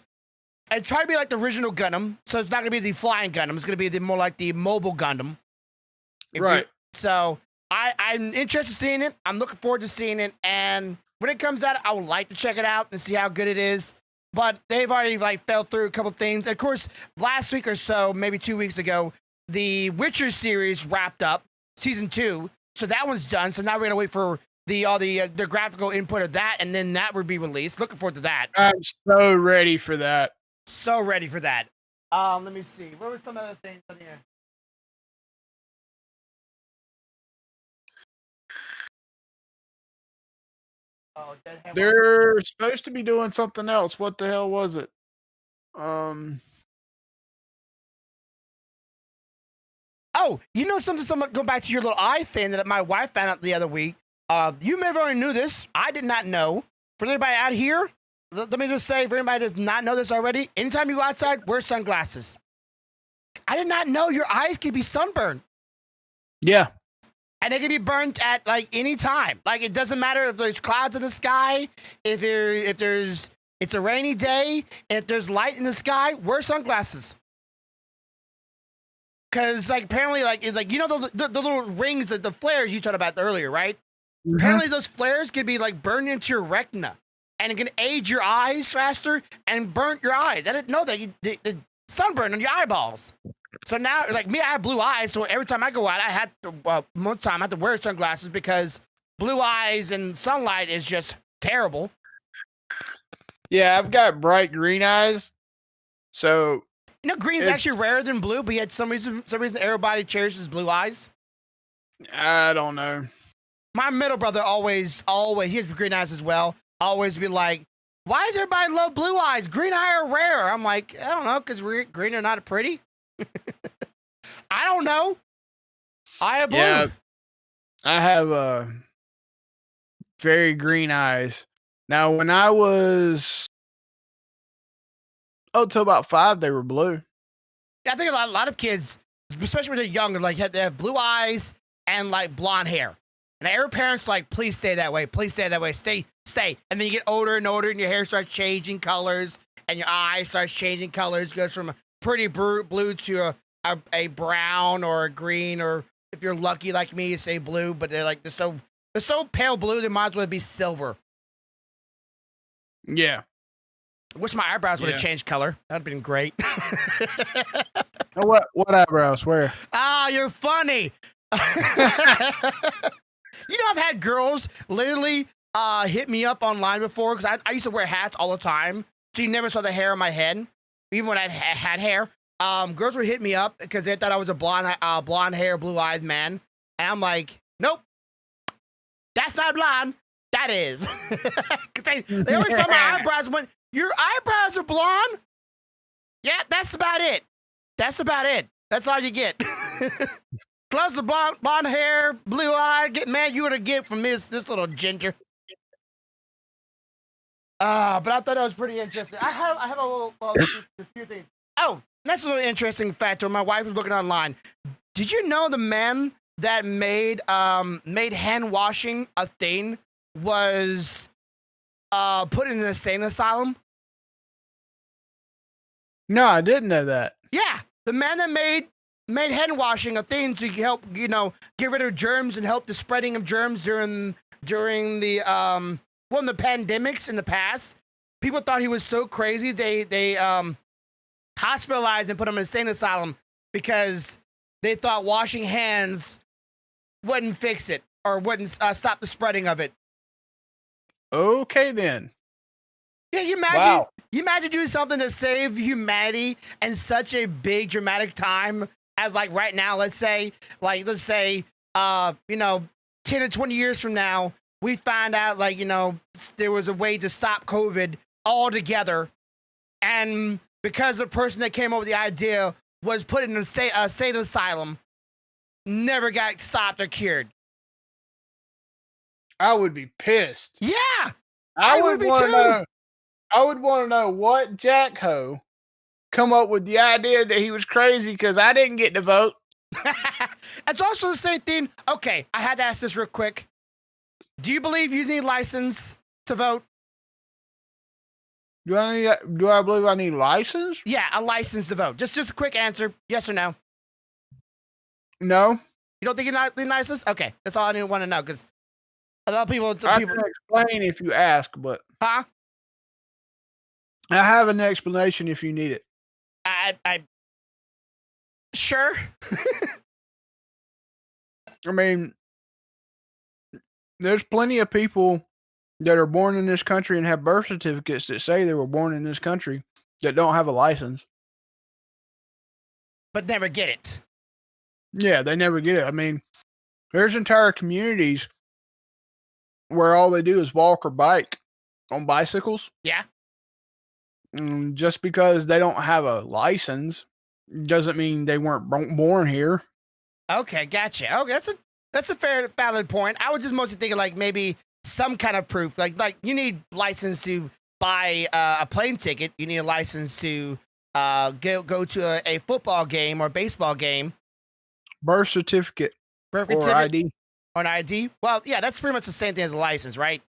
It's trying to be like the original Gundam, so it's not gonna be the flying Gundam. It's gonna be more like the mobile Gundam. Right. So I'm interested in seeing it. I'm looking forward to seeing it, and when it comes out, I would like to check it out and see how good it is. But they've already fell through a couple things. And of course, last week or so, maybe 2 weeks ago, the Witcher series wrapped up season 2, so that one's done. So now we're gonna wait for the graphical input of that, and then that will be released. Looking forward to that. I'm so ready for that. So ready for that. Let me see. What were some other things on here? Oh, they're supposed to be doing something else. What the hell was it? Oh, something. Go back to your little eye thing that my wife found out the other week. You may have already knew this. I did not know. For anybody out here, let me just say, for anybody that does not know this already, anytime you go outside, wear sunglasses. I did not know your eyes could be sunburned. Yeah. And they can be burnt at like any time. Like it doesn't matter if there's clouds in the sky, if it's a rainy day, if there's light in the sky, wear sunglasses. Cause like apparently the little rings, the flares you talked about earlier, right? Mm-hmm. Apparently those flares can be like burned into your retina, and it can age your eyes faster and burn your eyes. I didn't know that the sunburn on your eyeballs. So now, like me, I have blue eyes. So every time I go out, most time I have to wear sunglasses because blue eyes and sunlight is just terrible. Yeah, I've got bright green eyes. So green's actually rarer than blue, but yet some reason everybody cherishes blue eyes. I don't know. My middle brother always he has green eyes as well. Always be like, why does everybody love blue eyes? Green eye are rare. I'm like, I don't know, because green are not pretty. I don't know. I have blue. Yeah, I have very green eyes. Now, when I was till about 5, they were blue. Yeah, I think a lot of kids, especially when they're younger, like they have blue eyes and like blonde hair. And every parent's like, please stay that way. Please stay that way. Stay. And then you get older and older, and your hair starts changing colors, and your eyes starts changing colors. Goes from a pretty blue to a brown or a green, or if you're lucky like me, you say blue. But they're so pale blue, they might as well be silver. Yeah. Wish my eyebrows would have Yeah. changed color. That'd been great. Oh, what eyebrows? Where? Ah, you're funny. I've had girls literally hit me up online before because I used to wear hats all the time. So you never saw the hair on my head, even when I had hair. Girls would hit me up because they thought I was a blonde hair, blue eyed man. And I'm like, nope, that's not blonde. That is. 'Cause they always saw my eyebrows and went, your eyebrows are blonde? Yeah, that's about it. That's about it. That's all you get. Plus the blonde hair, blue eye, man, you would have get from this little ginger. But I thought that was pretty interesting. I have a few things. Oh, that's a little interesting factor. My wife was looking online. Did you know the man that made hand washing a thing was put in an insane asylum? No, I didn't know that. Yeah, the man that made hand washing a thing to help get rid of germs and help the spreading of germs during the the pandemics in the past. People thought he was so crazy they hospitalized and put him in an insane asylum because they thought washing hands wouldn't fix it or wouldn't stop the spreading of it. Okay, then. Yeah, you imagine Wow. you imagine doing something to save humanity in such a big dramatic time as like right now. Let's say 10 or 20 years from now, we find out there was a way to stop COVID altogether, and because the person that came up with the idea was put in a state asylum, never got stopped or cured. I would be pissed. Yeah, I would would be want to too. know. I would want to know what jackho come up with the idea that he was crazy because I didn't get to vote. It's also the same thing. Okay, I had to ask this real quick. Do you believe you need license to vote? Do I believe I need license? Yeah, a license to vote. Just a quick answer. Yes or no? No. You don't think you need license? Okay, that's all I want to know because a lot of people. I can explain if you ask, but Huh? I have an explanation if you need it. I sure. I mean, there's plenty of people that are born in this country and have birth certificates that say they were born in this country that don't have a license. But never get it. Yeah, they never get it. I mean, there's entire communities where all they do is walk or bike on bicycles. Yeah. Just because they don't have a license doesn't mean they weren't born here. Okay, gotcha. Okay, that's a fair valid point. I was just mostly thinking like maybe some kind of proof, like you need license to buy a plane ticket. You need a license to go to a football game or baseball game. Birth certificate Birth or certificate ID. or an ID. Well, yeah, that's pretty much the same thing as a license, right?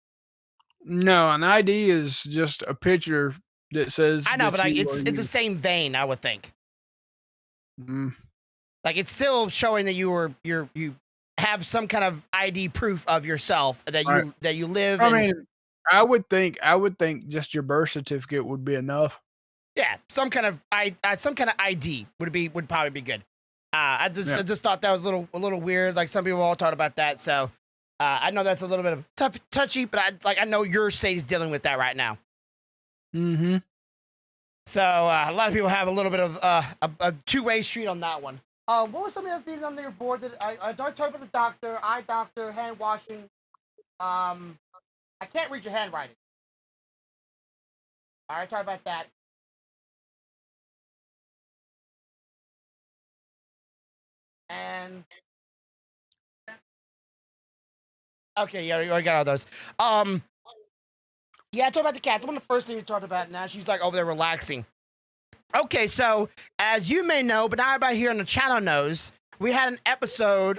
No, an ID is just a picture that says. I know, but like you it's the same vein, I would think. Mm. Like it's still showing that you have some kind of ID proof of yourself that Right. you live. I mean, I would think just your birth certificate would be enough. Yeah, some kind of ID would probably be good. I just thought that was a little weird. Like some people all talked about that, so I know that's a little bit of touchy, but I know your state is dealing with that right now. Mm-hmm. So a lot of people have a little bit of a two-way street on that one. What was some of the other things on your board that I don't talk about the doctor, eye doctor, hand washing. I can't read your handwriting. All right, talk about that. And Okay, you already got all those. Yeah, I talked about the cats. One of the first things we talked about. Now she's like over there relaxing. Okay, so as you may know, but not everybody here on the channel knows, we had an episode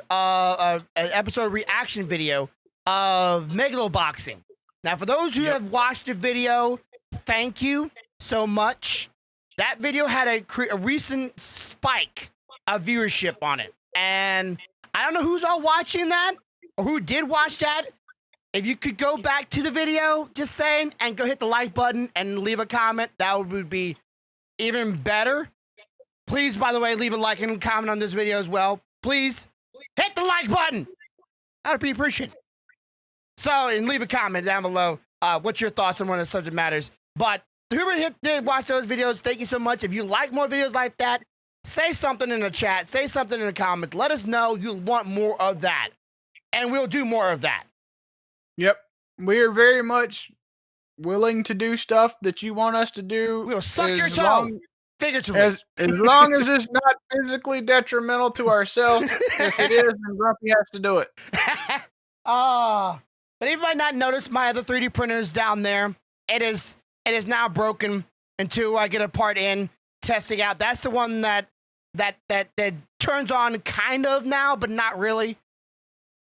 reaction video of Megaloboxing. Now, for those who have watched the video, thank you so much. That video had a recent spike of viewership on it, and I don't know who's all watching that or who did watch that. If you could go back to the video, just saying, and go hit the like button and leave a comment, that would be even better. Please, by the way, leave a like and comment on this video as well. Please hit the like button. I'd be appreciated. So, and leave a comment down below. What's your thoughts on one of the subject matters? But whoever did watch those videos, thank you so much. If you like more videos like that, say something in the chat. Say something in the comments. Let us know you want more of that, and we'll do more of that. Yep. We are very much willing to do stuff that you want us to do. We'll suck your toe, figuratively. As long as it's not physically detrimental to ourselves. If it is, then Grumpy has to do it. But if you might not notice, my other 3D printer is down there. It is now broken until I get a part in, testing out. That's the one that turns on kind of now, but not really.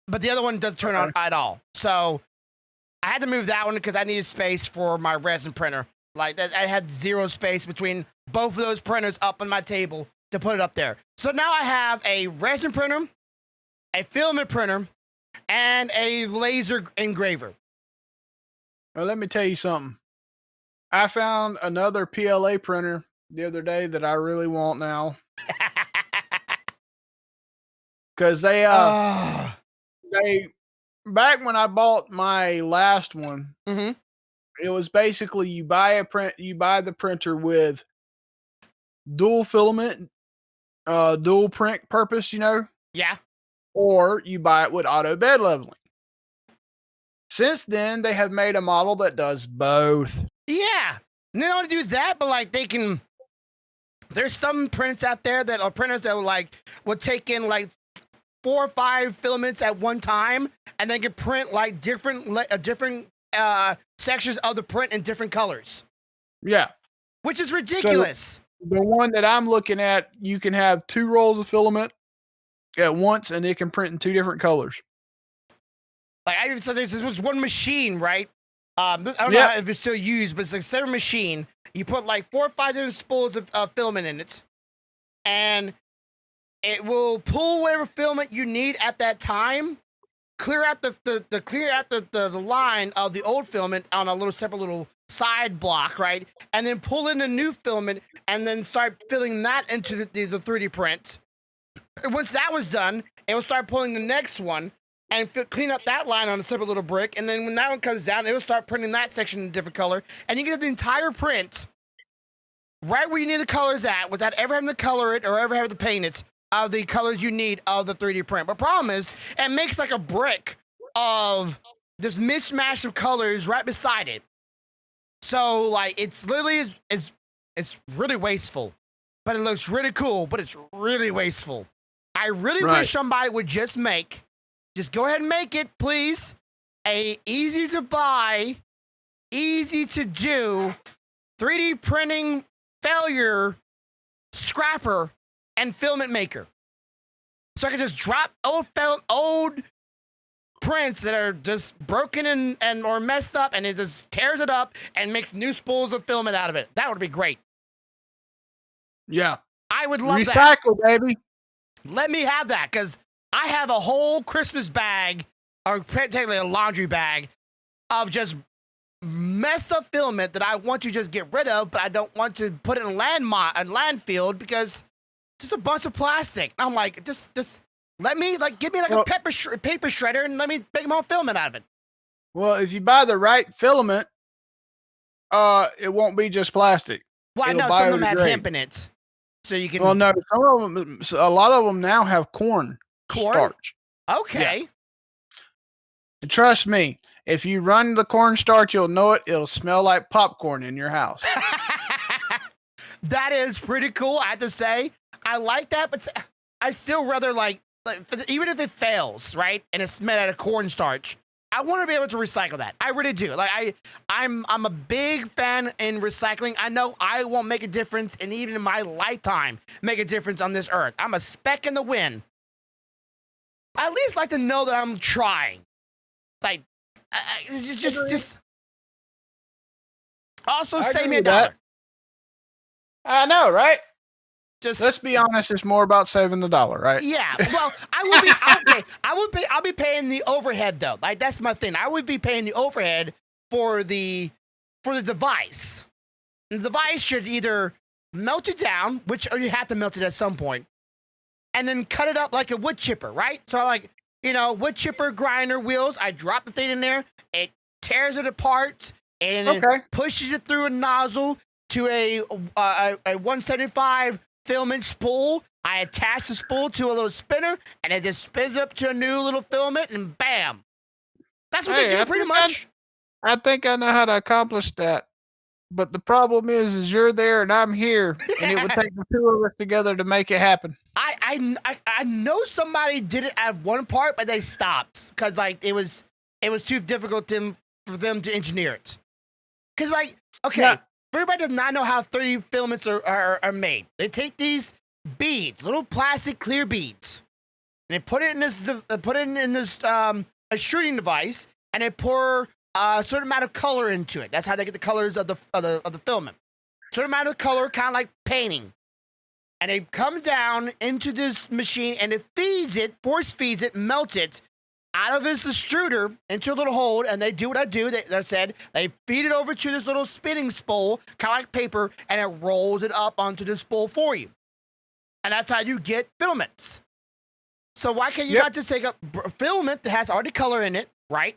But the other one doesn't turn on at all. So I had to move that one because I needed space for my resin printer. Like that, I had zero space between both of those printers up on my table to put it up there. So now I have a resin printer, a filament printer, and a laser engraver. Well, let me tell you something. I found another PLA printer the other day that I really want now. Because they back when I bought my last one, it was basically you buy the printer with dual filament, dual print purpose, Yeah. or you buy it with auto bed leveling. Since then, they have made a model that does both. Yeah. And they don't want to do that, but like there's some prints out there that are printers that will take in like 4 or 5 filaments at one time, and they can print like different sections of the print in different colors. Yeah. Which is ridiculous. So the one that I'm looking at, you can have 2 rolls of filament at once, and it can print in 2 different colors. Like so this was one machine, right? I don't know if it's still used, but it's like a separate machine. You put like 4 or 5 different spools of filament in it, and it will pull whatever filament you need at that time, clear out the line of the old filament on a separate little side block, right? And then pull in a new filament and then start filling that into the 3D print. And once that was done, it will start pulling the next one and clean up that line on a separate little brick. And then when that one comes down, it will start printing that section in a different color. And you get the entire print right where you need the colors at without ever having to color it or ever having to paint it of the colors you need of the 3D print. But problem is, it makes like a brick of this mishmash of colors right beside it. So like it's literally it's really wasteful, but it looks really cool. But it's really wasteful. I really wish somebody would just go ahead and make it, please. A easy to buy, easy to do 3D printing failure scrapper and filament maker. So I can just drop old prints that are just broken and or messed up, and it just tears it up and makes new spools of filament out of it. That would be great. Yeah. I would love that. Recycle, baby. Let me have that, because I have a whole Christmas bag, or technically a laundry bag, of just messed up filament that I want to just get rid of, but I don't want to put it in a landfill because it's just a bunch of plastic. I'm like, just let me, give me a paper shredder and let me make my own filament out of it. Well, if you buy the right filament, it won't be just plastic. Well, I know some of them have hemp in it. So you can. Well, no, a lot of them now have corn starch. Okay. Yeah. And trust me, if you run the corn starch, you'll know it. It'll smell like popcorn in your house. That is pretty cool, I have to say. I like that, but I still rather even if it fails, right, and it's made out of cornstarch, I want to be able to recycle that. I really do. Like I'm a big fan in recycling. I know I won't make a difference, and even in my lifetime, make a difference on this earth. I'm a speck in the wind. I at least like to know that I'm trying. Like, just. Also, save me a dollar. I know, right? Just let's be honest. It's more about saving the dollar, right? Yeah. Well, I will be okay. I'll be paying the overhead though. Like that's my thing. I would be paying the overhead for the device. And the device should either melt it down, which or you have to melt it at some point, and then cut it up like a wood chipper, right? So like wood chipper grinder wheels. I drop the thing in there. It tears it apart and it pushes it through a nozzle to a 175 filament spool. I attach the spool to a little spinner, and it just spins up to a new little filament, and bam. That's what they do, pretty much. I think I know how to accomplish that. But the problem is you're there and I'm here, and it would take the two of us together to make it happen. I know somebody did it at one part, but they stopped because like it was too difficult for them to engineer it. Because like everybody does not know how 3D filaments are made. They take these beads, little plastic clear beads, and they put it in this a shooting device, and they pour a certain amount of color into it. That's how they get the colors of the filament. Certain amount of color, kind of like painting, and they come down into this machine, and it force feeds it, melts it out of this extruder into a little hole, and they do what I do. They said they feed it over to this little spinning spool, kind of like paper, and it rolls it up onto the spool for you. And that's how you get filaments. So why can't you not just take a filament that has already color in it, right?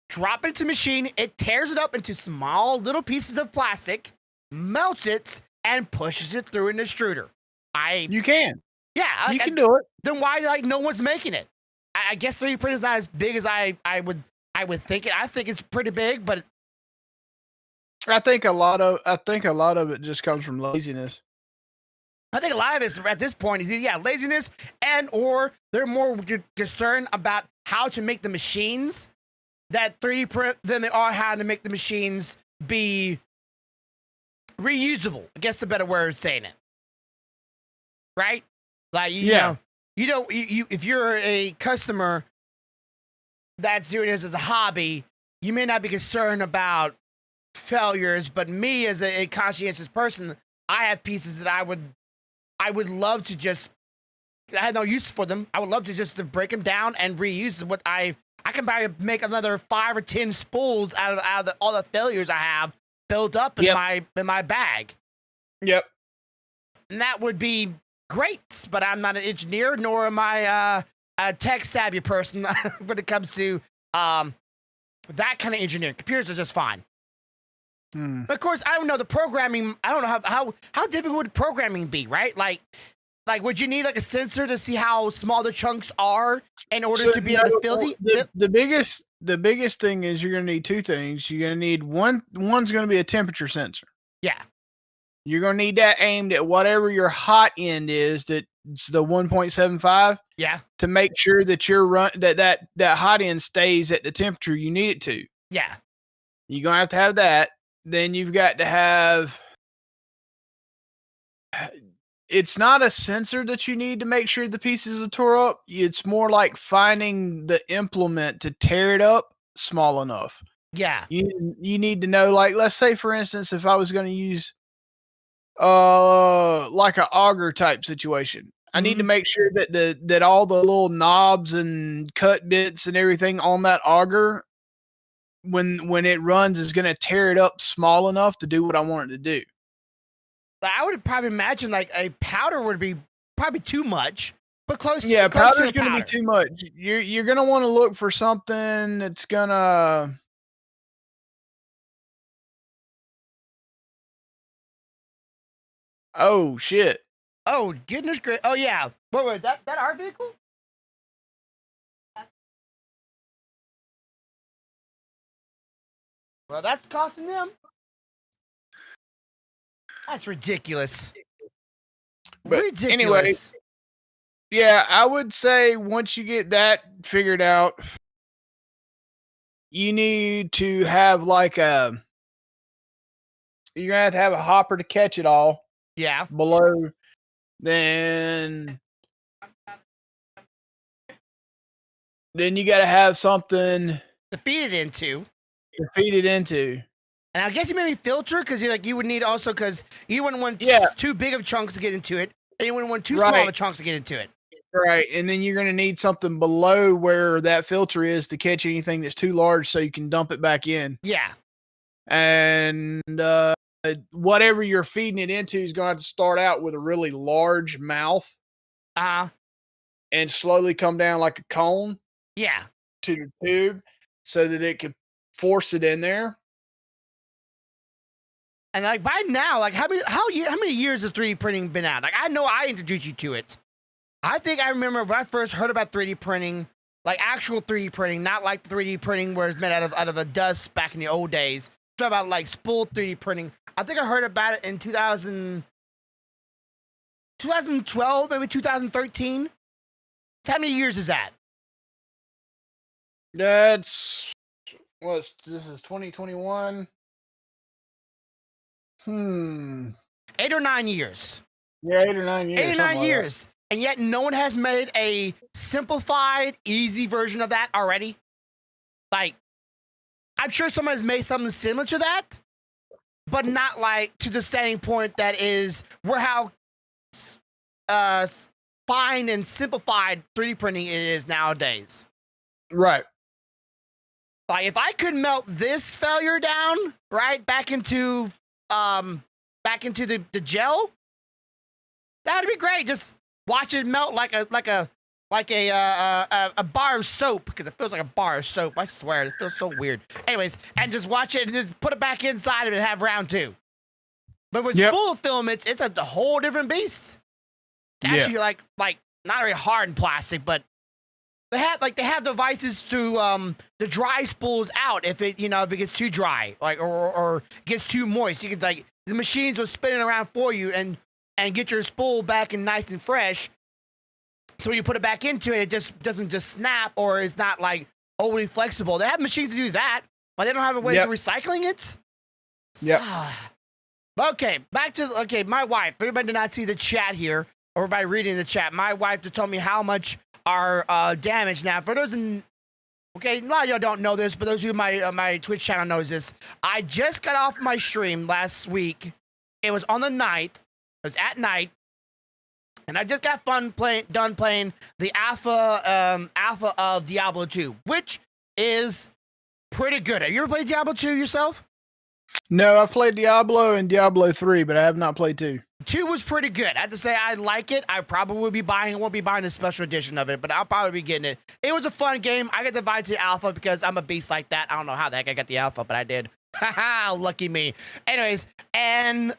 Drop it into the machine, it tears it up into small little pieces of plastic, melts it, and pushes it through an extruder. You can. Yeah. You can do it. Then why no one's making it? I guess 3D printer is not as big as I would think it. I think it's pretty big, but I think a lot of it just comes from laziness. I think a lot of it at this point is laziness, and or they're more concerned about how to make the machines that 3D print than they are how to make the machines be reusable. I guess the better word of saying it, right? Like you know, if you're a customer that's doing this as a hobby, you may not be concerned about failures. But me, as a conscientious person, I have pieces that I would love to just. I had no use for them. I would love to just break them down and reuse what I can probably make another 5 or 10 spools out of all the failures I have built up in my bag. Yep. And that would be great, but I'm not an engineer, nor am I a tech savvy person when it comes to that kind of engineering. Computers are just fine. Of course, I don't know the programming. I don't know how difficult would programming be, right? Like would you need like a sensor to see how small the chunks are in order to be able to fill the biggest thing is you're going to need two things. You're going to need one's going to be a temperature sensor. Yeah. You're going to need that aimed at whatever your hot end is. That's the 1.75. Yeah. To make sure that that hot end stays at the temperature you need it to. Yeah. You're going to have that. Then you've got to have. It's not a sensor that you need to make sure the pieces are tore up. It's more like finding the implement to tear it up small enough. Yeah. You need to know, like, let's say, for instance, if I was going to use like an auger type situation, I need to make sure that all the little knobs and cut bits and everything on that auger, when it runs, is going to tear it up small enough to do what I want it to do. I would probably imagine like a powder would be probably too much, but close. Yeah, close powder's going to be too much. You're going to want to look for something that's going to. Oh shit! Oh goodness gracious! Oh yeah. Wait, that our vehicle? Well, that's costing them. That's ridiculous. But ridiculous. Anyway, yeah, I would say once you get that figured out, you need to have like you're gonna have to have a hopper to catch it all Yeah. below. Then you got to have something To feed it into. to feed it into. And I guess you maybe filter because you would need also because you wouldn't want too big of chunks to get into it, and you wouldn't want too small of chunks to get into it. Right, and then you're going to need something below where that filter is to catch anything that's too large, so you can dump it back in. Yeah. And whatever you're feeding it into is going to have to start out with a really large mouth, and slowly come down like a cone. Yeah. To the tube, so that it could force it in there. And like by now, like how many years has 3D printing been out? Like I know I introduced you to it. I think I remember when I first heard about 3D printing, like actual 3D printing, not like 3D printing where it's made out of a dust back in the old days. Talk about like spool 3D printing. I think I heard about it in 2012, maybe 2013. So how many years is that? This is 2021. 8 or 9 years. Yeah, 8 or 9 years. 8 or 9 years. And yet no one has made a simplified, easy version of that already. Like, I'm sure someone has made something similar to that, but not like to the standing point that is where how fine and simplified 3D printing is nowadays. Right. Like if I could melt this failure down, right, back into the gel, that'd be great. Just watch it melt like a bar of soap, because it feels like a bar of soap. I swear, it feels so weird. Anyways, and just watch it and then put it back inside of it and have round 2. But with spool filaments, it's a whole different beast. It's actually like not very hard in plastic, but they have devices to dry spools out if it gets too dry, like or gets too moist. You can the machines will spin it around for you and get your spool back and nice and fresh. So when you put it back into it, it just doesn't just snap or it's not like overly flexible. They have machines to do that, but they don't have a way to recycling it. Yeah. Okay, back to my wife. Everybody did not see the chat here, or everybody reading the chat. My wife just told me how much our damage now. For those a lot of y'all don't know this, but those who my Twitch channel knows this. I just got off my stream last week. It was on the 9th. It was at night. And I just got done playing the alpha of Diablo 2, which is pretty good. Have you ever played Diablo 2 yourself? No, I've played Diablo and Diablo 3, but I have not played 2. 2 was pretty good. I have to say I like it. I probably won't be buying a special edition of it, but I'll probably be getting it. It was a fun game. I got divided to alpha because I'm a beast like that. I don't know how the heck I got the alpha, but I did. Haha, lucky me. Anyways, and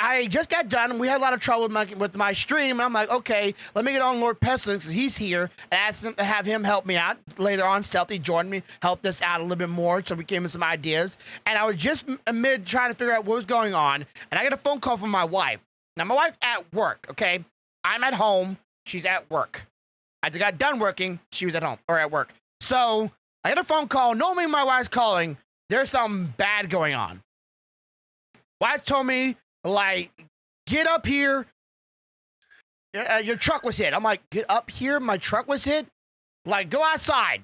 I just got done. We had a lot of trouble with my stream, and I'm like, okay, let me get on Lord Pestilence because he's here, and asked him to have him help me out. Later on, Stealthy joined me, helped us out a little bit more, so we came with some ideas. And I was just amid trying to figure out what was going on, and I got a phone call from my wife. Now, my wife's at work, okay? I'm at home. She's at work. I just got done working. She was at home or at work. So I got a phone call. Normally, my wife's calling. There's something bad going on. Wife told me, like, get up here. Your truck was hit. I'm like, get up here? My truck was hit? Like, go outside.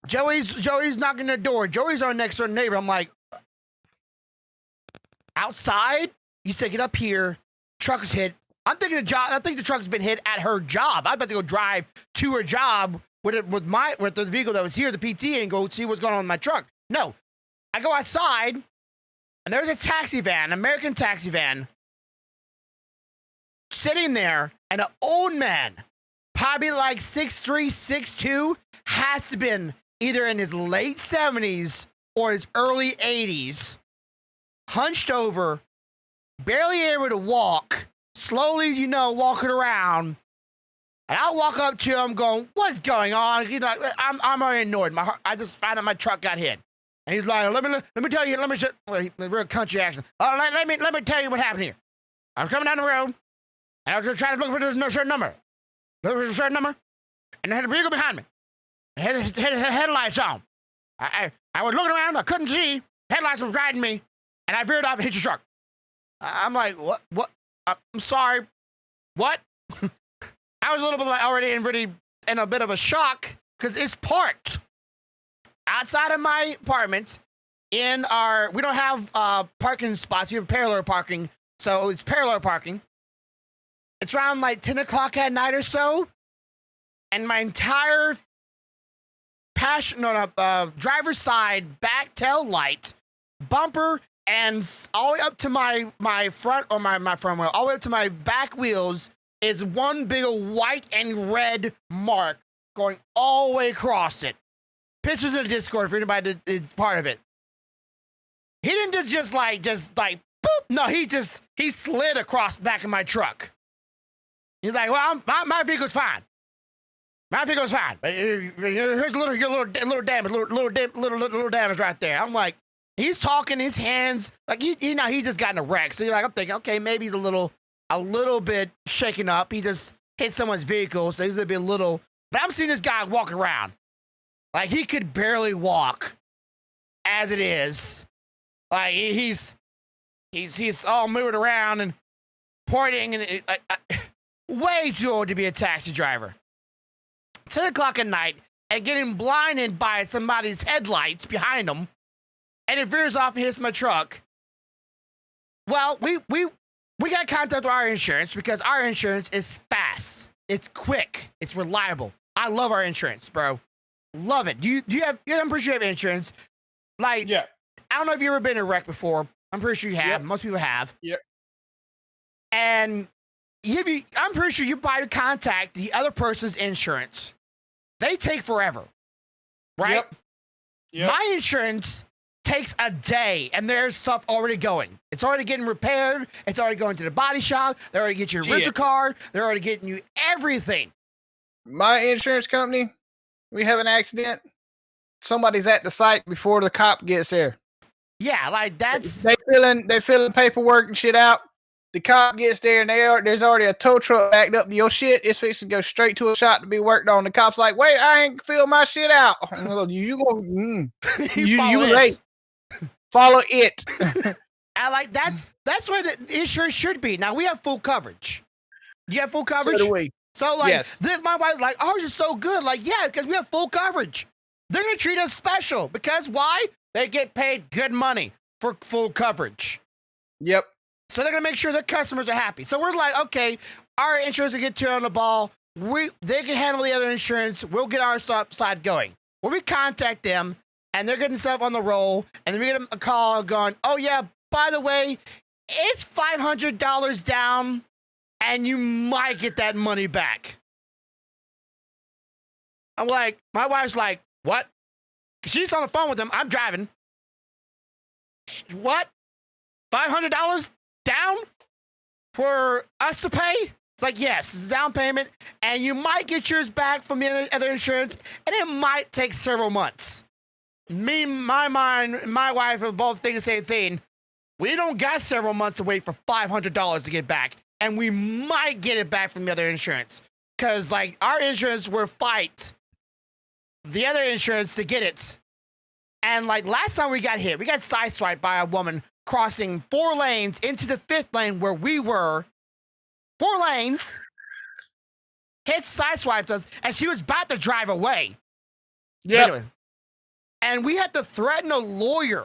Joey's knocking the door. Joey's our next door neighbor. I'm like, outside? You said get up here. Truck is hit. I think the truck's been hit at her job. I'm about to go drive to her job with the vehicle that was here, the PT, and go see what's going on with my truck. No. I go outside, and there's a taxi van, an American taxi van, sitting there, and an old man, probably like 6'3", 6'2", has to have been either in his late 70s or his early 80s, hunched over, barely able to walk, slowly, walking around. And I walk up to him going, what's going on? I'm already annoyed. I just found out my truck got hit. And he's like, let me tell you, real country accent. Let me tell you what happened here. I was coming down the road, and I was trying to look for this certain number. Look for a certain number, and I had a vehicle behind me. It had headlights on. I was looking around, I couldn't see. Headlights were guiding me, and I veered off and hit your truck. I'm like, what? I'm sorry. What? I was a little bit already in a bit of a shock because it's parked outside of my apartment. We don't have parking spots. We have parallel parking, so it's parallel parking. It's around like 10 o'clock at night or so, and my entire driver's side back tail light, bumper, and all the way up to my front or my front wheel, all the way up to my back wheels is one big white and red mark going all the way across it. Pictures in the Discord for anybody that is part of it. He didn't just like boop. No, he slid across the back of my truck. He's like, well, my vehicle's fine. My vehicle's fine. But here's a little damage, little damage right there. I'm like, he's talking his hands like he just got in a wreck. So I'm thinking, okay, maybe he's a little bit shaken up. He just hit someone's vehicle, so he's a bit little. But I'm seeing this guy walking around like he could barely walk, as it is. Like he's all moving around and pointing, and way too old to be a taxi driver. 10 o'clock at night and getting blinded by somebody's headlights behind him, and it veers off and hits my truck. Well, we got to contact our insurance because our insurance is fast. It's quick. It's reliable. I love our insurance, bro. Love it. I'm pretty sure you have insurance. Like, yeah. I don't know if you've ever been in a wreck before. I'm pretty sure you have. Yep. Most people have. Yep. And I'm pretty sure you probably contact the other person's insurance. They take forever, right? Yep. My insurance takes a day, and there's stuff already going. It's already getting repaired. It's already going to the body shop. They're already getting your rental car. They're already getting you everything. My insurance company, we have an accident. Somebody's at the site before the cop gets there. Yeah, like that's they filling paperwork and shit out. The cop gets there and there's already a tow truck backed up to your shit. It's fixing to go straight to a shop to be worked on. The cop's like, wait, I ain't filled my shit out. You late. Follow it. I like that's where the insurance should be. Now we have full coverage. You have full coverage? So do we. So like yes. This, my wife's like, ours is so good. Like, yeah, because we have full coverage. They're gonna treat us special because why? They get paid good money for full coverage. Yep. So they're gonna make sure their customers are happy. So we're like, okay, our insurance will get turned on the ball. They can handle the other insurance. We'll get our side going. Well, we contact them, and they're getting stuff on the roll, and then we get them a call going, oh yeah, by the way, it's $500 down, and you might get that money back. I'm like, my wife's like, what? She's on the phone with them. I'm driving. What? $500 down for us to pay? It's like, yes, it's a down payment, and you might get yours back from the other insurance, and it might take several months. Me, my wife are both thinking the same thing. We don't got several months to wait for $500 to get back, and we might get it back from the other insurance. Because, like, our insurance will fight the other insurance to get it. And, like, last time we got hit, we got sideswiped by a woman crossing 4 lanes into the 5th lane where we were. 4 lanes. Sideswiped us, and she was about to drive away. Yeah. Anyway, and we had to threaten a lawyer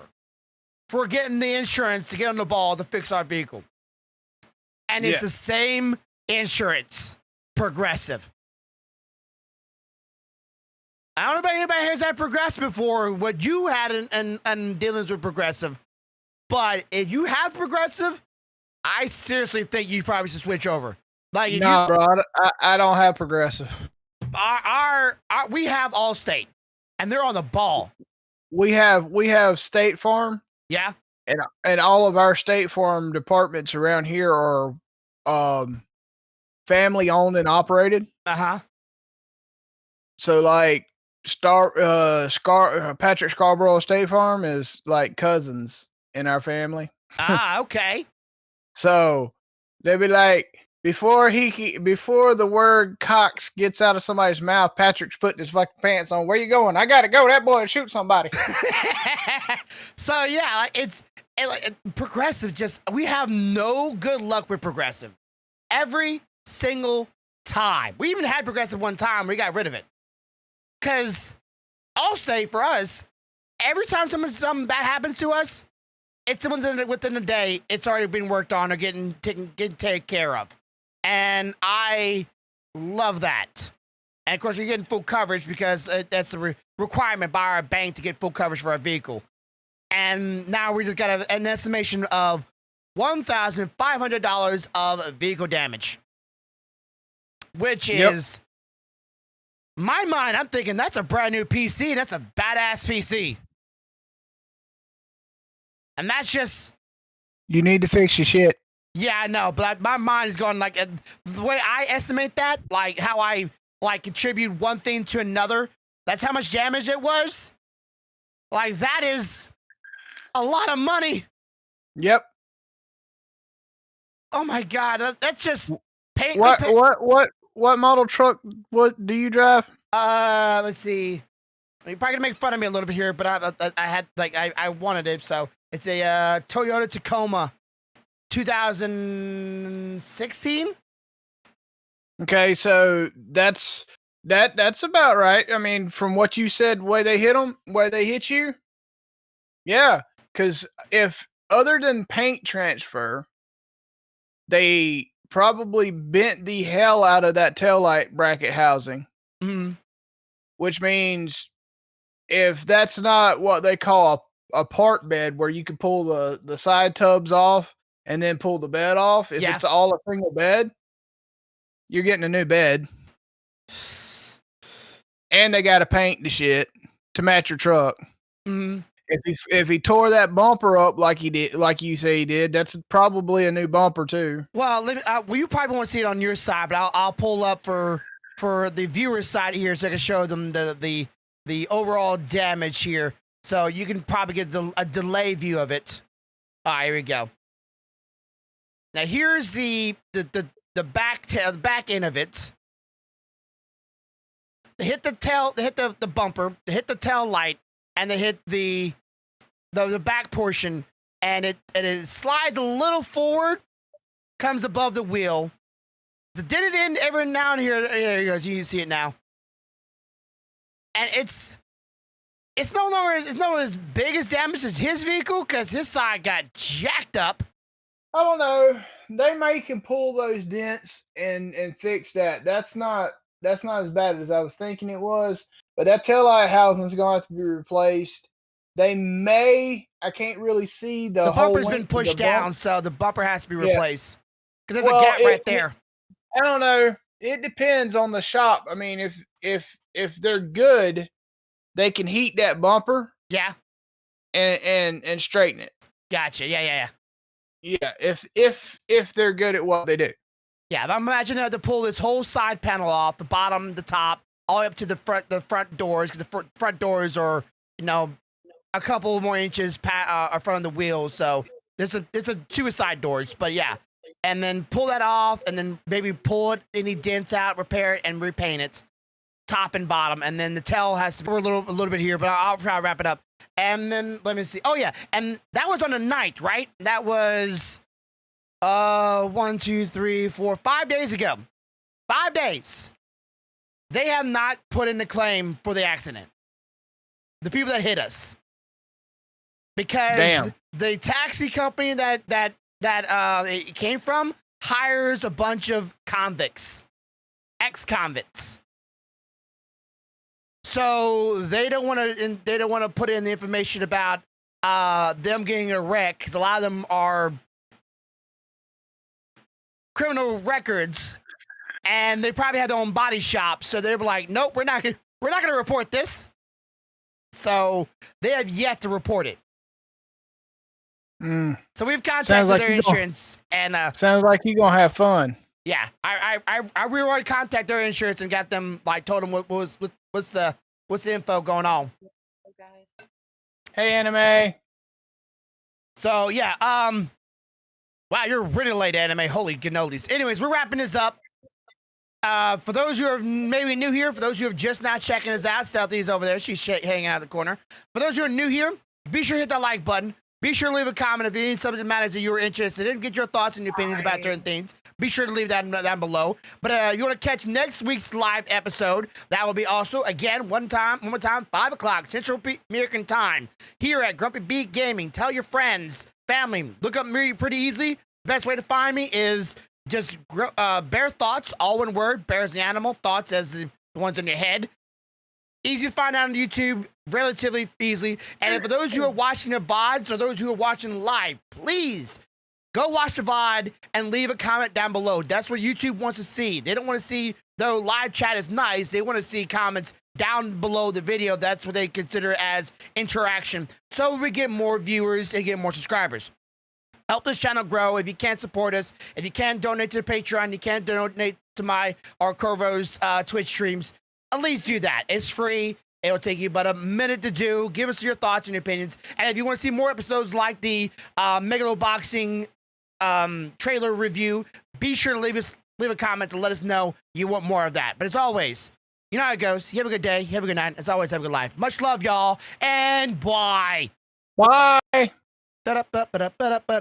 for getting the insurance to get on the ball to fix our vehicle. And it's the same insurance, Progressive. I don't know if anybody has had Progressive before, what you had in dealings with Progressive. But if you have Progressive, I seriously think you probably should switch over. Like, no, bro, I don't have Progressive. We have Allstate, and they're on the ball. We have State Farm. Yeah. And all of our State Farm departments around here are family owned and operated. Uh-huh. So like Patrick Scarborough State Farm is like cousins in our family. Okay. So they'd be like, before the word Cox gets out of somebody's mouth, Patrick's putting his fucking pants on. Where you going? I gotta go. That boy will shoot somebody. So yeah, Progressive. Just we have no good luck with Progressive. Every single time. We even had Progressive one time. We got rid of it. Because I'll say for us, every time something bad happens to us, it's within a day. It's already been worked on or getting taken care of, and I love that. And of course, we're getting full coverage because that's a requirement by our bank to get full coverage for our vehicle. And now we just got an estimation of $1,500 of vehicle damage, which is, my mind, I'm thinking that's a brand new PC. That's a badass PC. And that's just... You need to fix your shit. Yeah, I know, but my mind is going like... The way I estimate that, like how I contribute one thing to another, that's how much damage it was. Like, that is a lot of money. Yep. Oh my God, that's just... What model truck? What do you drive? Let's see. You're probably gonna make fun of me a little bit here, but I wanted it, so it's a Toyota Tacoma, 2016. Okay, so that's about right. I mean, from what you said, way they hit you, yeah. Because if other than paint transfer, they probably bent the hell out of that taillight bracket housing. Mm-hmm. Which means if that's not what they call a part bed where you can pull the side tubs off and then pull the bed off, if it's all a single bed, you're getting a new bed. And they got to paint the shit to match your truck. Mm-hmm. If he tore that bumper up like he did, like you say he did, that's probably a new bumper too. Well, you probably want to see it on your side, but I'll pull up for the viewer's side here so I can show them the overall damage here. So you can probably get a delay view of it. All right, here we go. Now here's the back end of it. They hit the bumper, they hit the tail light, and they hit the back portion, and it slides a little forward, comes above the wheel. So did it in every now and here. There it goes. You can see it now. And it's no longer as big as damage as his vehicle because his side got jacked up. I don't know. They can pull those dents and fix that. That's not as bad as I was thinking it was. But that taillight housing is going to have to be replaced. They may. I can't really see the bumper's been pushed down, so the bumper has to be replaced because there's a gap right there. I don't know. It depends on the shop. I mean, if they're good, they can heat that bumper. Yeah. And straighten it. Gotcha. Yeah. Yeah. If they're good at what they do. Yeah. I'm imagining they have to pull this whole side panel off, the bottom, the top, all the way up to the front doors, because the front doors are, a couple more inches in front of the wheels. So it's a two side doors, but yeah. And then pull that off, and then maybe pull any dents out, repair it, and repaint it, top and bottom. And then the tail has to, a little bit here, but I'll try to wrap it up. And then let me see. Oh yeah, and that was on the night, right? That was 1, 2, 3, 4, 5 days ago. 5 days. They have not put in the claim for the accident. The people that hit us, because the taxi company that it came from hires a bunch of convicts, ex-convicts. So they don't want to put in the information about them getting a wreck, because a lot of them are criminal records, and they probably have their own body shop. So they were like, nope, we're not going to report this. So they have yet to report it. So we've contacted their insurance, and sounds like you're gonna have fun. Yeah, I really contacted their insurance and got them, told them what's the info going on. Hey, Anime. So yeah, Wow, you're really late, anime. Holy cannolis. Anyways, we're wrapping this up. For those who are maybe new here, for those who have just not checking us out, Stealthy's over there. She's hanging out in the corner. For those who are new here, be sure to hit that like button. Be sure to leave a comment if you need something that matters that you were interested in. Get your thoughts and your opinions about certain things. Be sure to leave that down below. But if you want to catch next week's live episode, that will be also, again, one more time, 5 o'clock Central American Time here at Grumpy Beat Gaming. Tell your friends, family. Look up me pretty easy. Best way to find me is just Bearthoughts, all one word. Bear as the animal, thoughts as the ones in your head. Easy to find out on YouTube, relatively easily. And for those who are watching the VODs or those who are watching live, please go watch the VOD and leave a comment down below. That's what YouTube wants to see. They don't want to see, though live chat is nice, they want to see comments down below the video. That's what they consider as interaction. So we get more viewers and get more subscribers. Help this channel grow. If you can't support us, if you can't donate to the Patreon, you can't donate to my or Corvo's Twitch streams, at least do that. It's free. It'll take you about a minute to do. Give us your thoughts and your opinions. And if you want to see more episodes like the Megalo Boxing trailer review, be sure to leave a comment to let us know you want more of that. But as always, you know how it goes. You have a good day. You have a good night. As always, have a good life. Much love, y'all. And bye. Bye.